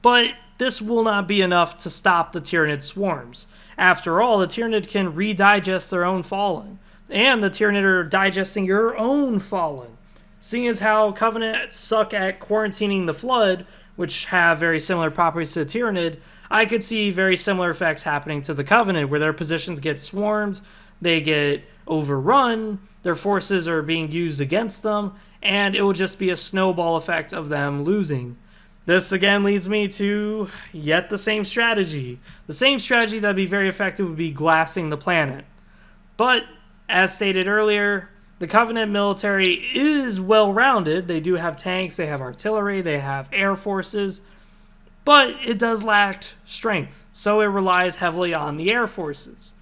but this will not be enough to stop the Tyranid swarms. After all, the Tyranid can redigest their own fallen, and the Tyranid are digesting your own fallen. Seeing as how Covenant suck at quarantining the Flood, which have very similar properties to the Tyranid, I could see very similar effects happening to the Covenant, where their positions get swarmed, they get overrun, their forces are being used against them, and it will just be a snowball effect of them losing. This again leads me to yet the same strategy. The same strategy that would be very effective would be glassing the planet. But, as stated earlier, the Covenant military is well-rounded. They do have tanks, they have artillery, they have air forces, but it does lack strength, so it relies heavily on the air forces.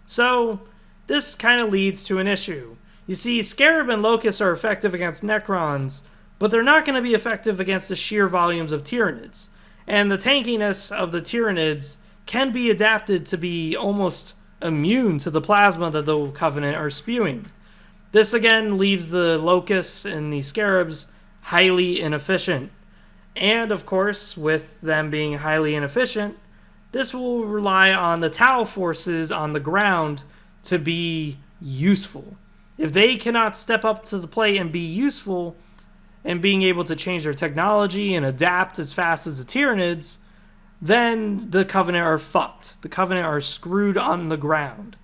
So, this kind of leads to an issue. You see, Scarab and Locust are effective against Necrons, but they're not going to be effective against the sheer volumes of Tyranids. And the tankiness of the Tyranids can be adapted to be almost immune to the plasma that the Covenant are spewing. This again leaves the Locusts and the Scarabs highly inefficient. And of course, with them being highly inefficient, this will rely on the Tau forces on the ground to be useful. If they cannot step up to the plate and be useful, and being able to change their technology and adapt as fast as the Tyranids, then the Covenant are fucked. The Covenant are screwed on the ground.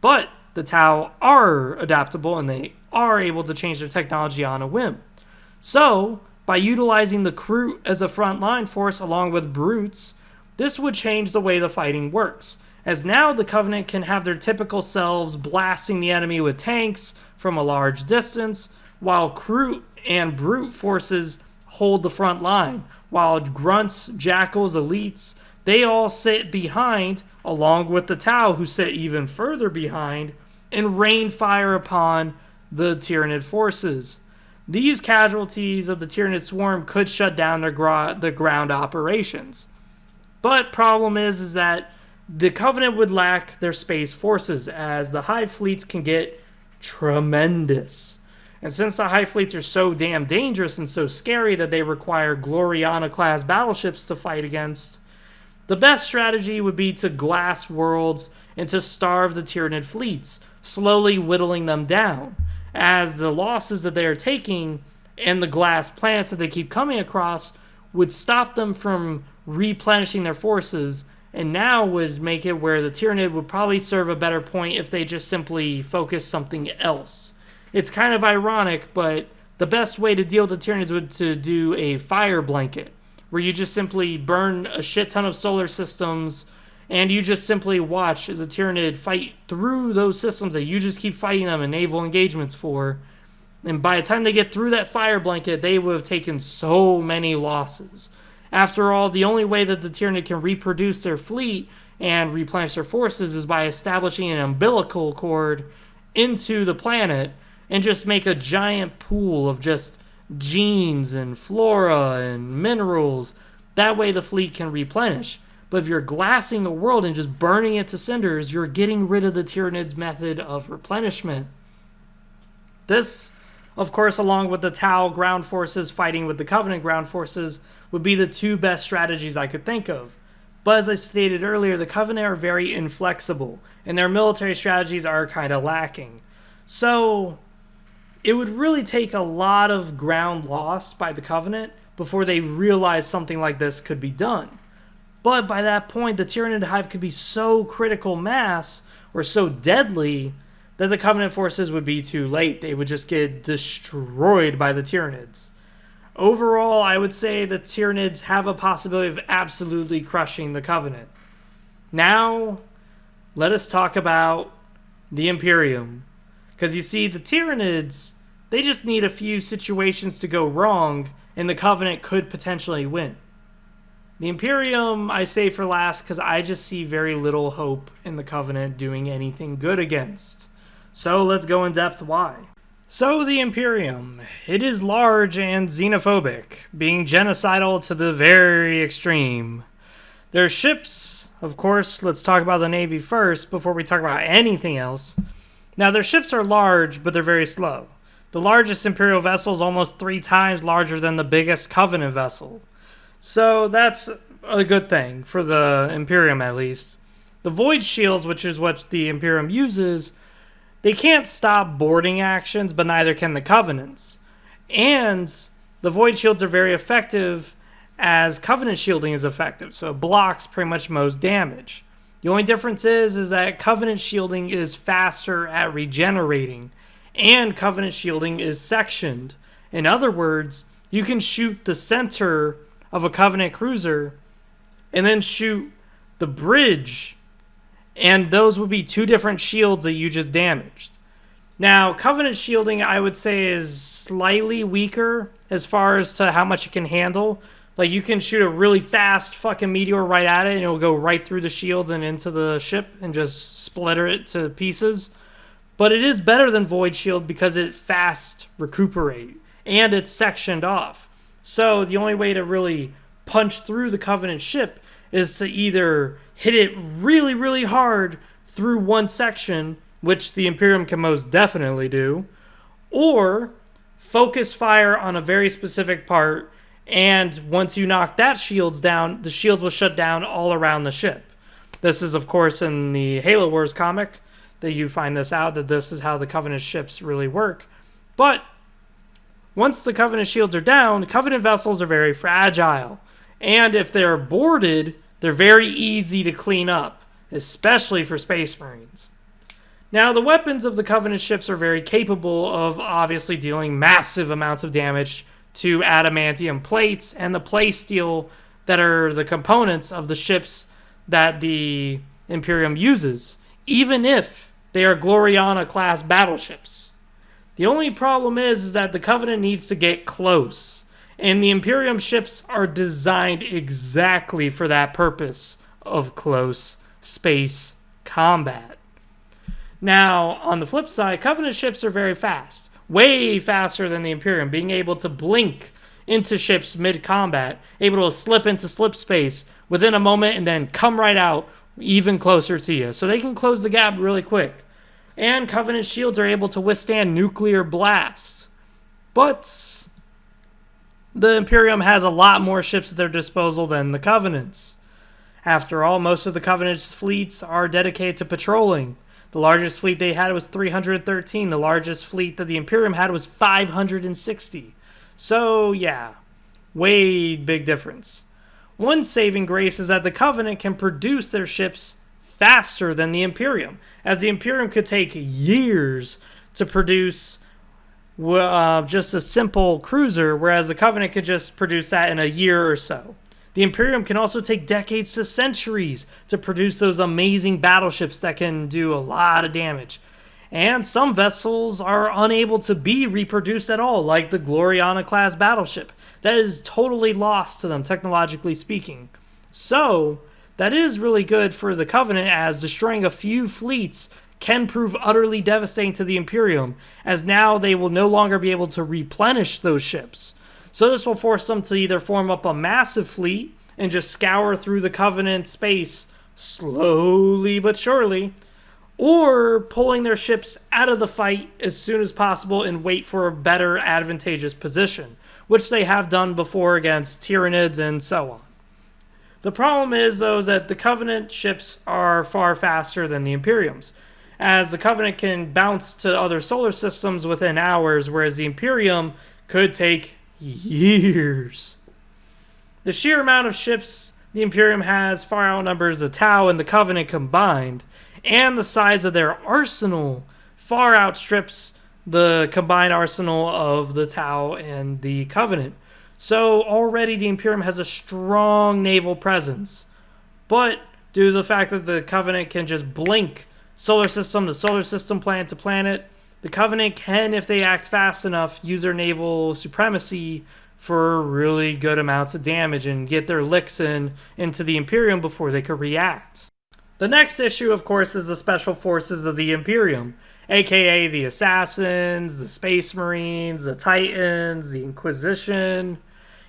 But the Tau are adaptable and they are able to change their technology on a whim. So, by utilizing the Kroot as a frontline force along with Brutes, this would change the way the fighting works. as now the Covenant can have their typical selves blasting the enemy with tanks from a large distance, while Kroot and Brute forces hold the front line, while Grunts, Jackals, Elites, they all sit behind, along with the Tau, who sit even further behind, and rain fire upon the Tyranid forces. These casualties of the Tyranid swarm could shut down the ground operations. But problem is that the Covenant would lack their space forces, as the Hive fleets can get tremendous. And since the Hive fleets are so damn dangerous and so scary that they require Gloriana-class battleships to fight against, the best strategy would be to glass worlds and to starve the Tyranid fleets, slowly whittling them down, as the losses that they are taking and the glass planets that they keep coming across would stop them from replenishing their forces, and now would make it where the Tyranid would probably serve a better point if they just simply focus something else. It's kind of ironic, but the best way to deal with the Tyranids would to do a fire blanket, where you just simply burn a shit ton of solar systems, and you just simply watch as a Tyranid fight through those systems that you just keep fighting them in naval engagements for. And by the time they get through that fire blanket, they would have taken so many losses. After all, the only way that the Tyranid can reproduce their fleet and replenish their forces is by establishing an umbilical cord into the planet and just make a giant pool of just genes and flora and minerals. That way the fleet can replenish. But if you're glassing the world and just burning it to cinders, you're getting rid of the Tyranids' method of replenishment. This, of course, along with the Tau ground forces fighting with the Covenant ground forces, would be the two best strategies I could think of. But as I stated earlier, the Covenant are very inflexible, and their military strategies are kind of lacking. So it would really take a lot of ground lost by the Covenant before they realize something like this could be done. But by that point, the Tyranid hive could be so critical mass, or so deadly, that the Covenant forces would be too late. They would just get destroyed by the Tyranids. Overall, I would say the Tyranids have a possibility of absolutely crushing the Covenant. Now, let us talk about the Imperium. Because you see, the Tyranids, they just need a few situations to go wrong, and the Covenant could potentially win. The Imperium, I say for last, because I just see very little hope in the Covenant doing anything good against. So let's go in depth why. So the Imperium, it is large and xenophobic, being genocidal to the very extreme. Their ships, of course, let's talk about the Navy first before we talk about anything else. Now their ships are large, but they're very slow. The largest Imperial vessel is almost 3 times larger than the biggest Covenant vessel. So that's a good thing, for the Imperium at least. The Void Shields, which is what the Imperium uses, they can't stop boarding actions, but neither can the Covenants. And the Void Shields are very effective as Covenant shielding is effective, so it blocks pretty much most damage. The only difference is that Covenant shielding is faster at regenerating, and Covenant shielding is sectioned. In other words, you can shoot the center of a Covenant cruiser and then shoot the bridge, and those would be 2 different shields that you just damaged. Now, Covenant shielding, I would say, is slightly weaker as far as to how much it can handle. Like, you can shoot a really fast fucking meteor right at it, and it'll go right through the shields and into the ship and just splitter it to pieces. But it is better than Void Shield because it fast recuperate, and it's sectioned off. So the only way to really punch through the Covenant ship is to either hit it really, really hard through one section, which the Imperium can most definitely do, or focus fire on a very specific part, and once you knock that shields down, the shields will shut down all around the ship. This is, of course, in the Halo Wars comic that you find this out, that this is how the Covenant ships really work. But once the Covenant shields are down, Covenant vessels are very fragile. And if they're boarded, they're very easy to clean up, especially for Space Marines. Now, the weapons of the Covenant ships are very capable of obviously dealing massive amounts of damage to adamantium plates and the plate steel that are the components of the ships that the Imperium uses, even if they are Gloriana-class battleships. The only problem is that the Covenant needs to get close, and the Imperium ships are designed exactly for that purpose of close space combat. Now, on the flip side, Covenant ships are very fast, way faster than the Imperium, being able to blink into ships mid-combat, able to slip into slip space within a moment and then come right out even closer to you. So they can close the gap really quick. And Covenant shields are able to withstand nuclear blast. But the Imperium has a lot more ships at their disposal than the Covenants. After all, most of the Covenant's fleets are dedicated to patrolling. The largest fleet they had was 313. The largest fleet that the Imperium had was 560. So, yeah, way big difference. One saving grace is that the Covenant can produce their ships faster than the Imperium, as the Imperium could take years to produce just a simple cruiser, whereas the Covenant could just produce that in a year or so. The Imperium can also take decades to centuries to produce those amazing battleships that can do a lot of damage. And some vessels are unable to be reproduced at all, like the Gloriana-class battleship. That is totally lost to them, technologically speaking. So, that is really good for the Covenant, as destroying a few fleets can prove utterly devastating to the Imperium, as now they will no longer be able to replenish those ships. So this will force them to either form up a massive fleet and just scour through the Covenant space slowly but surely, or pulling their ships out of the fight as soon as possible and wait for a better advantageous position, which they have done before against Tyranids and so on. The problem is, though, is that the Covenant ships are far faster than the Imperiums, as the Covenant can bounce to other solar systems within hours, whereas the Imperium could take years. The sheer amount of ships the Imperium has far outnumbers the Tau and the Covenant combined, and the size of their arsenal far outstrips the combined arsenal of the Tau and the Covenant. So already the Imperium has a strong naval presence. But due to the fact that the Covenant can just blink solar system to solar system, planet to planet, the Covenant can, if they act fast enough, use their naval supremacy for really good amounts of damage and get their licks into the Imperium before they could react. The next issue, of course, is the Special Forces of the Imperium, aka the Assassins, the Space Marines, the Titans, the Inquisition.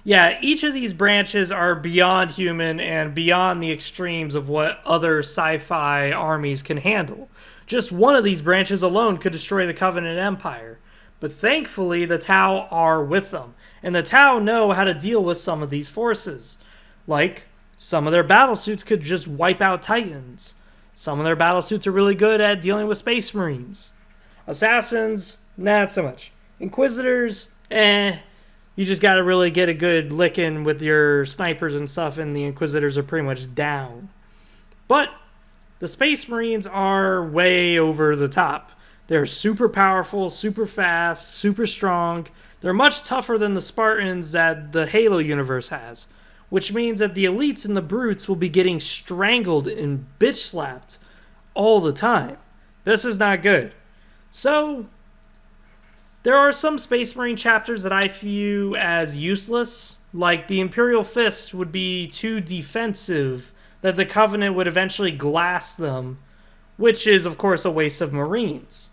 Yeah, each of these branches are beyond human and beyond the extremes of what other sci-fi armies can handle. Just one of these branches alone could destroy the Covenant Empire. But thankfully, the Tau are with them, and the Tau know how to deal with some of these forces. Like, some of their battlesuits could just wipe out Titans. Some of their battlesuits are really good at dealing with Space Marines. Assassins, not so much. Inquisitors, you just gotta really get a good lick in with your snipers and stuff, and the Inquisitors are pretty much down. But the Space Marines are way over the top. They're super powerful, super fast, super strong. They're much tougher than the Spartans that the Halo universe has, which means that the elites and the brutes will be getting strangled and bitch slapped all the time. This is not good. So, there are some Space Marine chapters that I view as useless, like the Imperial Fist would be too defensive that the Covenant would eventually glass them, which is, of course, a waste of Marines.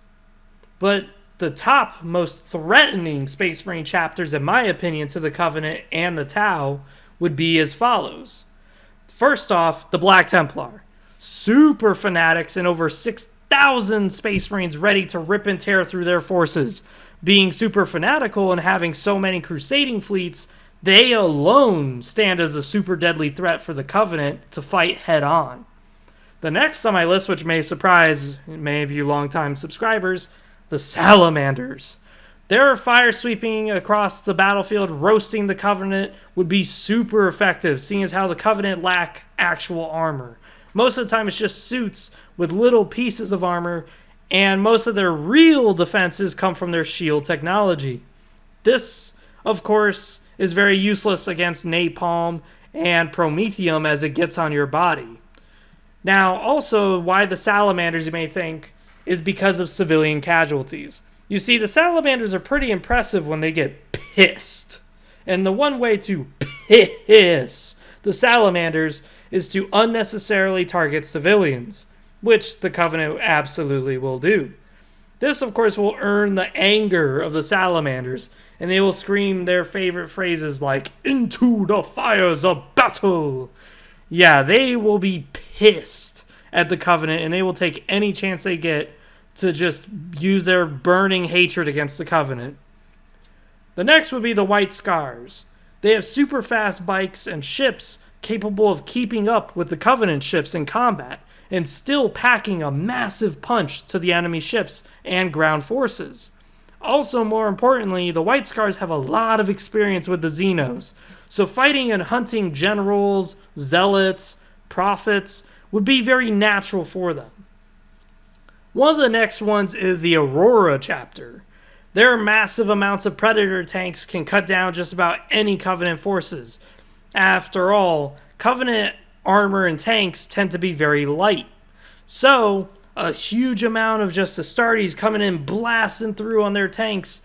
But the top most threatening Space Marine chapters, in my opinion, to the Covenant and the Tau would be as follows. First off, the Black Templar. Super fanatics and over 6,000 Space Marines ready to rip and tear through their forces. Being super fanatical and having so many crusading fleets, they alone stand as a super deadly threat for the Covenant to fight head on. The next on my list, which may surprise many of you longtime subscribers, the Salamanders. Their fire sweeping across the battlefield, roasting the Covenant, would be super effective, seeing as how the Covenant lack actual armor. Most of the time it's just suits with little pieces of armor, and most of their real defenses come from their shield technology. This, of course, is very useless against napalm and promethium as it gets on your body. Now, also, why the Salamanders, you may think, is because of civilian casualties. You see, the Salamanders are pretty impressive when they get pissed. And the one way to piss the Salamanders is to unnecessarily target civilians, which the Covenant absolutely will do. This, of course, will earn the anger of the Salamanders, and they will scream their favorite phrases like, "Into the fires of battle!" Yeah, they will be pissed at the Covenant, and they will take any chance they get to just use their burning hatred against the Covenant. The next would be the White Scars. They have super fast bikes and ships capable of keeping up with the Covenant ships in combat, and still packing a massive punch to the enemy ships and ground forces. Also, more importantly, the White Scars have a lot of experience with the Xenos, so fighting and hunting generals, zealots, prophets would be very natural for them. One of the next ones is the Aurora chapter. Their massive amounts of Predator tanks can cut down just about any Covenant forces. After all, Covenant armor and tanks tend to be very light. So, a huge amount of just Astartes coming in blasting through on their tanks,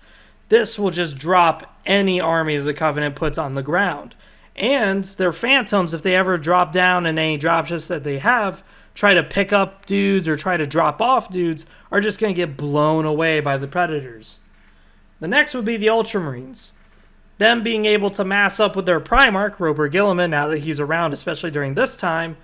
this will just drop any army that the Covenant puts on the ground. And their Phantoms, if they ever drop down in any dropships that they have, try to pick up dudes or try to drop off dudes, are just going to get blown away by the Predators. The next would be the Ultramarines. Them being able to mass up with their Primarch, Robert Gilliman, now that he's around, especially during this time,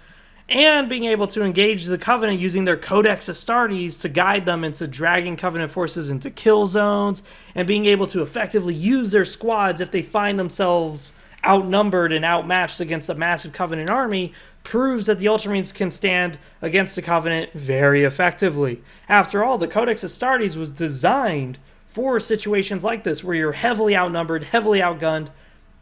and being able to engage the Covenant using their Codex Astartes to guide them into dragging Covenant forces into kill zones, and being able to effectively use their squads if they find themselves outnumbered and outmatched against a massive Covenant army, proves that the Ultramarines can stand against the Covenant very effectively. After all, the Codex Astartes was designed for situations like this, where you're heavily outnumbered, heavily outgunned.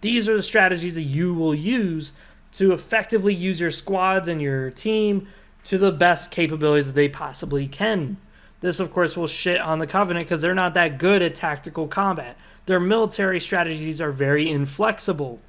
These are the strategies that you will use to effectively use your squads and your team to the best capabilities that they possibly can. This, of course, will shit on the Covenant because they're not that good at tactical combat. Their military strategies are very inflexible.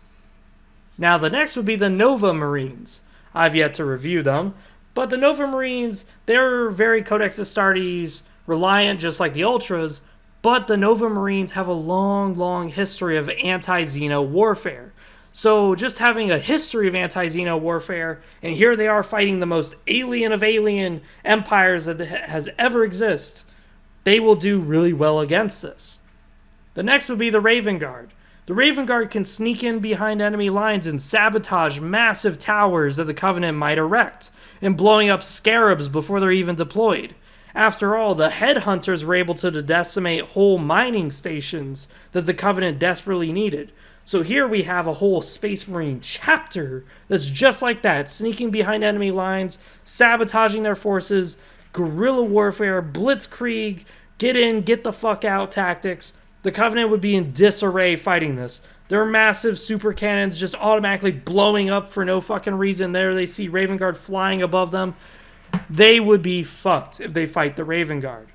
Now, the next would be the Nova Marines. I've yet to review them, but the Nova Marines, they're very Codex Astartes reliant, just like the Ultras, but the Nova Marines have a long history of anti-Xeno warfare. So just having a history of anti-Xeno warfare, and here they are fighting the most alien of alien empires that has ever existed, they will do really well against this. The next would be the Raven Guard. The Raven Guard can sneak in behind enemy lines and sabotage massive towers that the Covenant might erect, and blowing up scarabs before they're even deployed. After all, the headhunters were able to decimate whole mining stations that the Covenant desperately needed. So here we have a whole Space Marine chapter that's just like that, sneaking behind enemy lines, sabotaging their forces, guerrilla warfare, blitzkrieg, get in, get the fuck out tactics. The Covenant would be in disarray fighting this. Their massive super cannons just automatically blowing up for no fucking reason. There they see Raven Guard flying above them. They would be fucked if they fight the Raven Guard.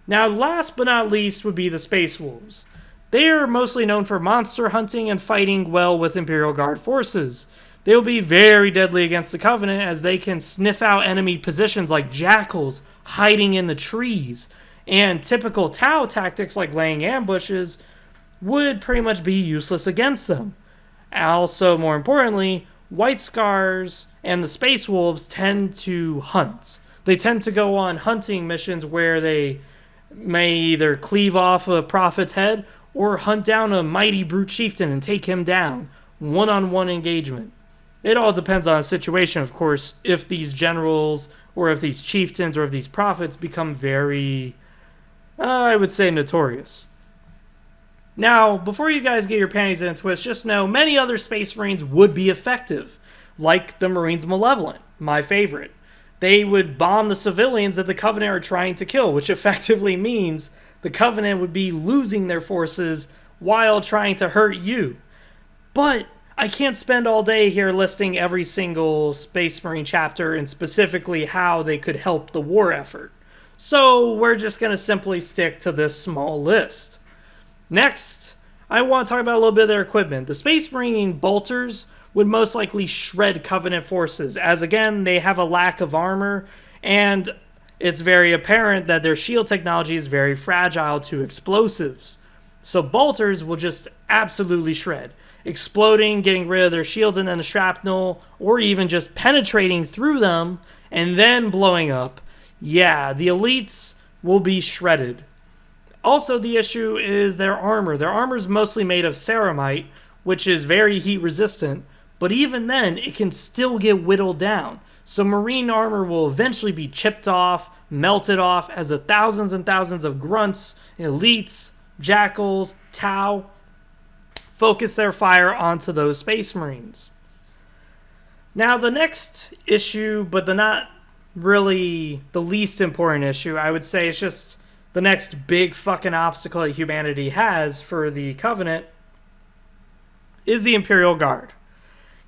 Now, last but not least would be the Space Wolves. They are mostly known for monster hunting and fighting well with Imperial Guard forces. They will be very deadly against the Covenant, as they can sniff out enemy positions like jackals hiding in the trees, and typical Tau tactics like laying ambushes would pretty much be useless against them. Also, more importantly, White Scars and the Space Wolves tend to hunt. They tend to go on hunting missions where they may either cleave off a prophet's head or hunt down a mighty brute chieftain and take him down. One-on-one engagement. It all depends on the situation, of course, if these generals or if these chieftains or if these prophets become very, I would say, notorious. Now, before you guys get your panties in a twist, just know many other Space Marines would be effective, like the Marines Malevolent, my favorite. They would bomb the civilians that the Covenant are trying to kill, which effectively means the Covenant would be losing their forces while trying to hurt you. But I can't spend all day here listing every single Space Marine chapter and specifically how they could help the war effort. So we're just going to simply stick to this small list. Next, I want to talk about a little bit of their equipment. The Space Marine bolters would most likely shred Covenant forces, as again, they have a lack of armor, and it's very apparent that their shield technology is very fragile to explosives. So bolters will just absolutely shred, exploding, getting rid of their shields and then the shrapnel, or even just penetrating through them and then blowing up. Yeah, the elites will be shredded. Also, the issue is their armor. Their armor is mostly made of ceramite, which is very heat resistant, but even then, it can still get whittled down. So marine armor will eventually be chipped off, melted off, as the thousands and thousands of grunts, elites, jackals, Tau focus their fire onto those space marines. Now, the next issue, but not really the least important issue, I would say it's just the next big fucking obstacle that humanity has for the Covenant, is the Imperial Guard.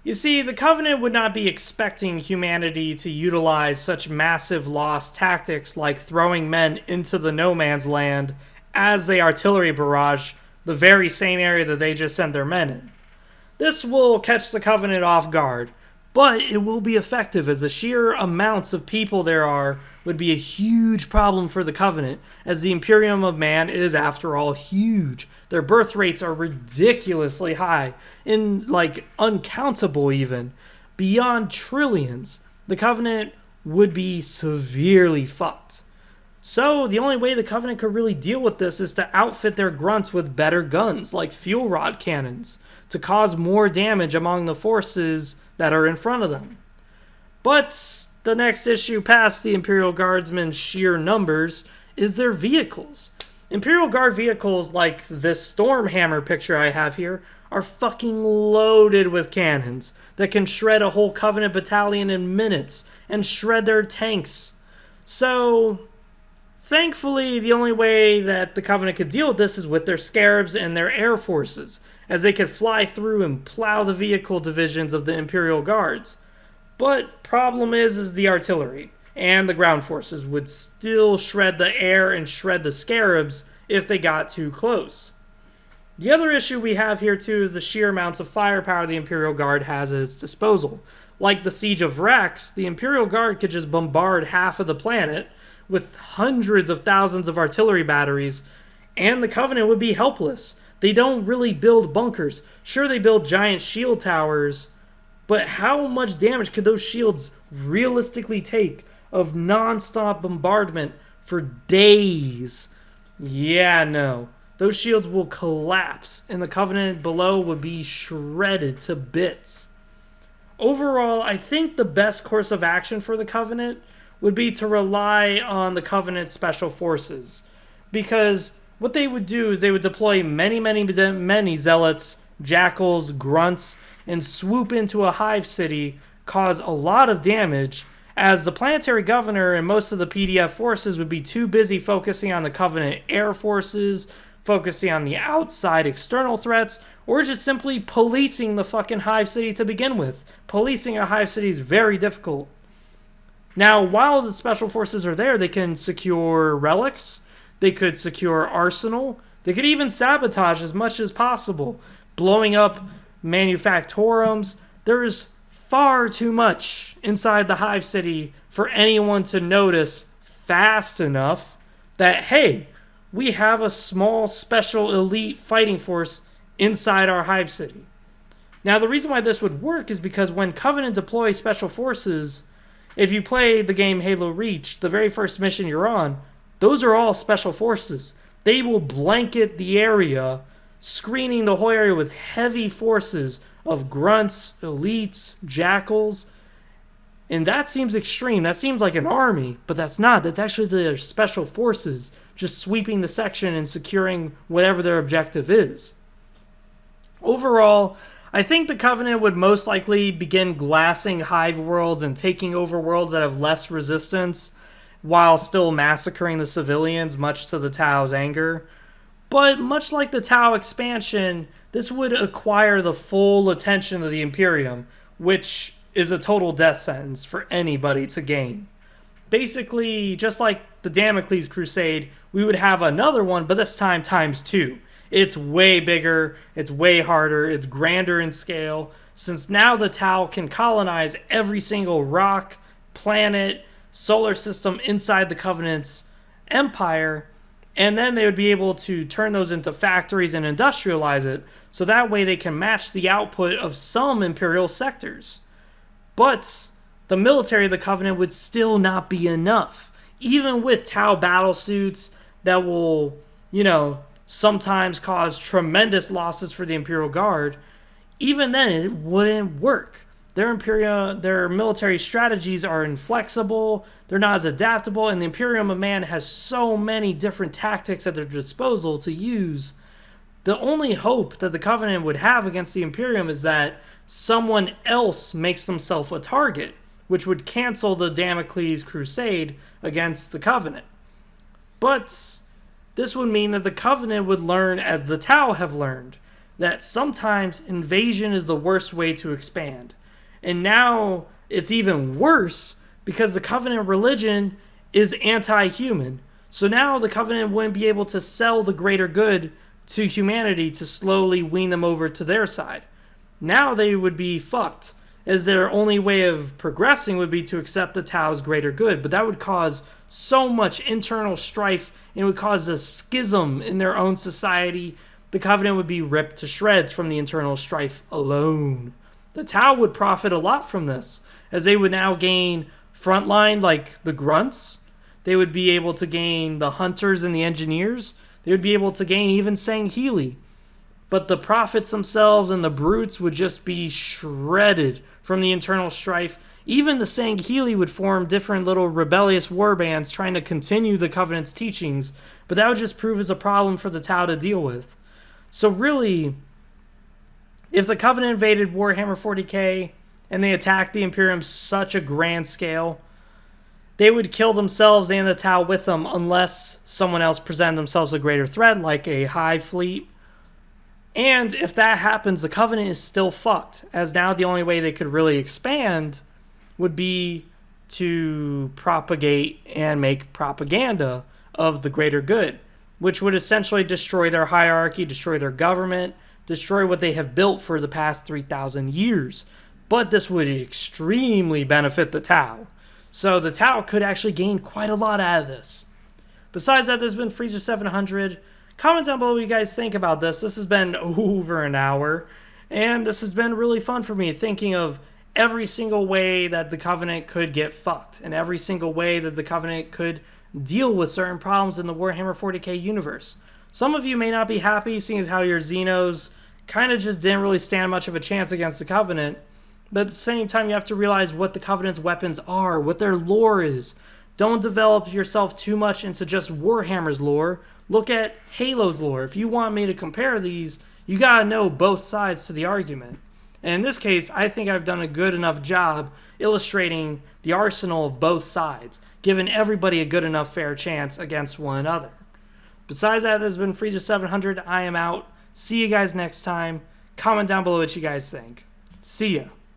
You see, the Covenant would not be expecting humanity to utilize such massive loss tactics like throwing men into the no man's land as they artillery barrage the very same area that they just sent their men in. This will catch the Covenant off guard, but it will be effective, as the sheer amounts of people there are would be a huge problem for the Covenant, as the Imperium of Man is, after all, huge. Their birth rates are ridiculously high, uncountable even, beyond trillions. The Covenant would be severely fucked. So the only way the Covenant could really deal with this is to outfit their grunts with better guns, like fuel rod cannons, to cause more damage among the forces that are in front of them. But the next issue past the Imperial Guardsmen's sheer numbers is their vehicles. Imperial Guard vehicles like this Stormhammer picture I have here are fucking loaded with cannons that can shred a whole Covenant battalion in minutes and shred their tanks. So, thankfully, the only way that the Covenant could deal with this is with their Scarabs and their air forces, as they could fly through and plow the vehicle divisions of the Imperial Guards. But problem is the artillery and the ground forces would still shred the air and shred the Scarabs if they got too close. The other issue we have here too is the sheer amounts of firepower the Imperial Guard has at its disposal. Like the Siege of Rex, the Imperial Guard could just bombard half of the planet with hundreds of thousands of artillery batteries, and the Covenant would be helpless. They don't really build bunkers. Sure, they build giant shield towers, but how much damage could those shields realistically take of non-stop bombardment for days? Yeah, no. Those shields will collapse, and the Covenant below would be shredded to bits. Overall, I think the best course of action for the Covenant would be to rely on the Covenant Special Forces, because what they would do is they would deploy many zealots, jackals, grunts, and swoop into a hive city, cause a lot of damage, as the planetary governor and most of the PDF forces would be too busy focusing on the Covenant air forces, focusing on the outside external threats, or just simply policing the fucking hive city to begin with. Policing a hive city is very difficult. Now, while the special forces are there, they can secure relics, they could secure arsenal, they could even sabotage as much as possible, blowing up manufactorums. There's far too much inside the hive city for anyone to notice fast enough that, hey, we have a small special elite fighting force inside our hive city. Now, the reason why this would work is because when Covenant deploys special forces, if you play the game Halo Reach, the very first mission you're on, those are all special forces. They will blanket the area, screening the whole area with heavy forces of grunts, elites, jackals. And that seems extreme. That seems like an army, but that's not. That's actually their special forces just sweeping the section and securing whatever their objective is. Overall, I think the Covenant would most likely begin glassing hive worlds and taking over worlds that have less resistance, while still massacring the civilians, much to the Tau's anger. But much like the Tau expansion, this would acquire the full attention of the Imperium, which is a total death sentence for anybody to gain. Basically, just like the Damocles Crusade, we would have another one, but this time times 2. It's way bigger, it's way harder, it's grander in scale. since now the Tau can colonize every single rock, planet, solar system inside the Covenant's empire, and then they would be able to turn those into factories and industrialize it, so that way they can match the output of some Imperial sectors. But the military of the Covenant would still not be enough. Even with Tau battlesuits that will, sometimes cause tremendous losses for the Imperial Guard, even then it wouldn't work. Their military strategies are inflexible, they're not as adaptable, and the Imperium of Man has so many different tactics at their disposal to use. The only hope that the Covenant would have against the Imperium is that someone else makes themselves a target, which would cancel the Damocles Crusade against the Covenant. But this would mean that the Covenant would learn, as the Tau have learned, that sometimes invasion is the worst way to expand. And now it's even worse because the Covenant religion is anti-human. So now the Covenant wouldn't be able to sell the greater good to humanity to slowly wean them over to their side. Now they would be fucked, as their only way of progressing would be to accept the Tau's greater good. But that would cause so much internal strife, and it would cause a schism in their own society. The Covenant would be ripped to shreds from the internal strife alone. The Tau would profit a lot from this, as they would now gain frontline like the grunts. They would be able to gain the hunters and the engineers. They would be able to gain even Healy. But the prophets themselves and the brutes would just be shredded from the internal strife. Even the Healy would form different little rebellious war bands trying to continue the Covenant's teachings, but that would just prove as a problem for the Tau to deal with. So really, if the Covenant invaded Warhammer 40K and they attacked the Imperium such a grand scale, they would kill themselves and the Tau with them unless someone else presented themselves a greater threat, like a Hive fleet. And if that happens, the Covenant is still fucked, as now the only way they could really expand would be to propagate and make propaganda of the greater good, which would essentially destroy their hierarchy, destroy their government, destroy what they have built for the past 3,000 years. But this would extremely benefit the Tau. So the Tau could actually gain quite a lot out of this. Besides that, this has been Freezer 700. Comment down below what you guys think about this. This has been over an hour, and this has been really fun for me, thinking of every single way that the Covenant could get fucked, and every single way that the Covenant could deal with certain problems in the Warhammer 40k universe. Some of you may not be happy, seeing as how your Xenos kind of just didn't really stand much of a chance against the Covenant, but at the same time you have to realize what the Covenant's weapons are, what their lore is. Don't develop yourself too much into just Warhammer's lore. Look at Halo's lore. If you want me to compare these, you gotta know both sides to the argument. And in this case, I think I've done a good enough job illustrating the arsenal of both sides, giving everybody a good enough fair chance against one another. Besides that, this has been Freezer 700. I am out. See you guys next time. Comment down below what you guys think. See ya.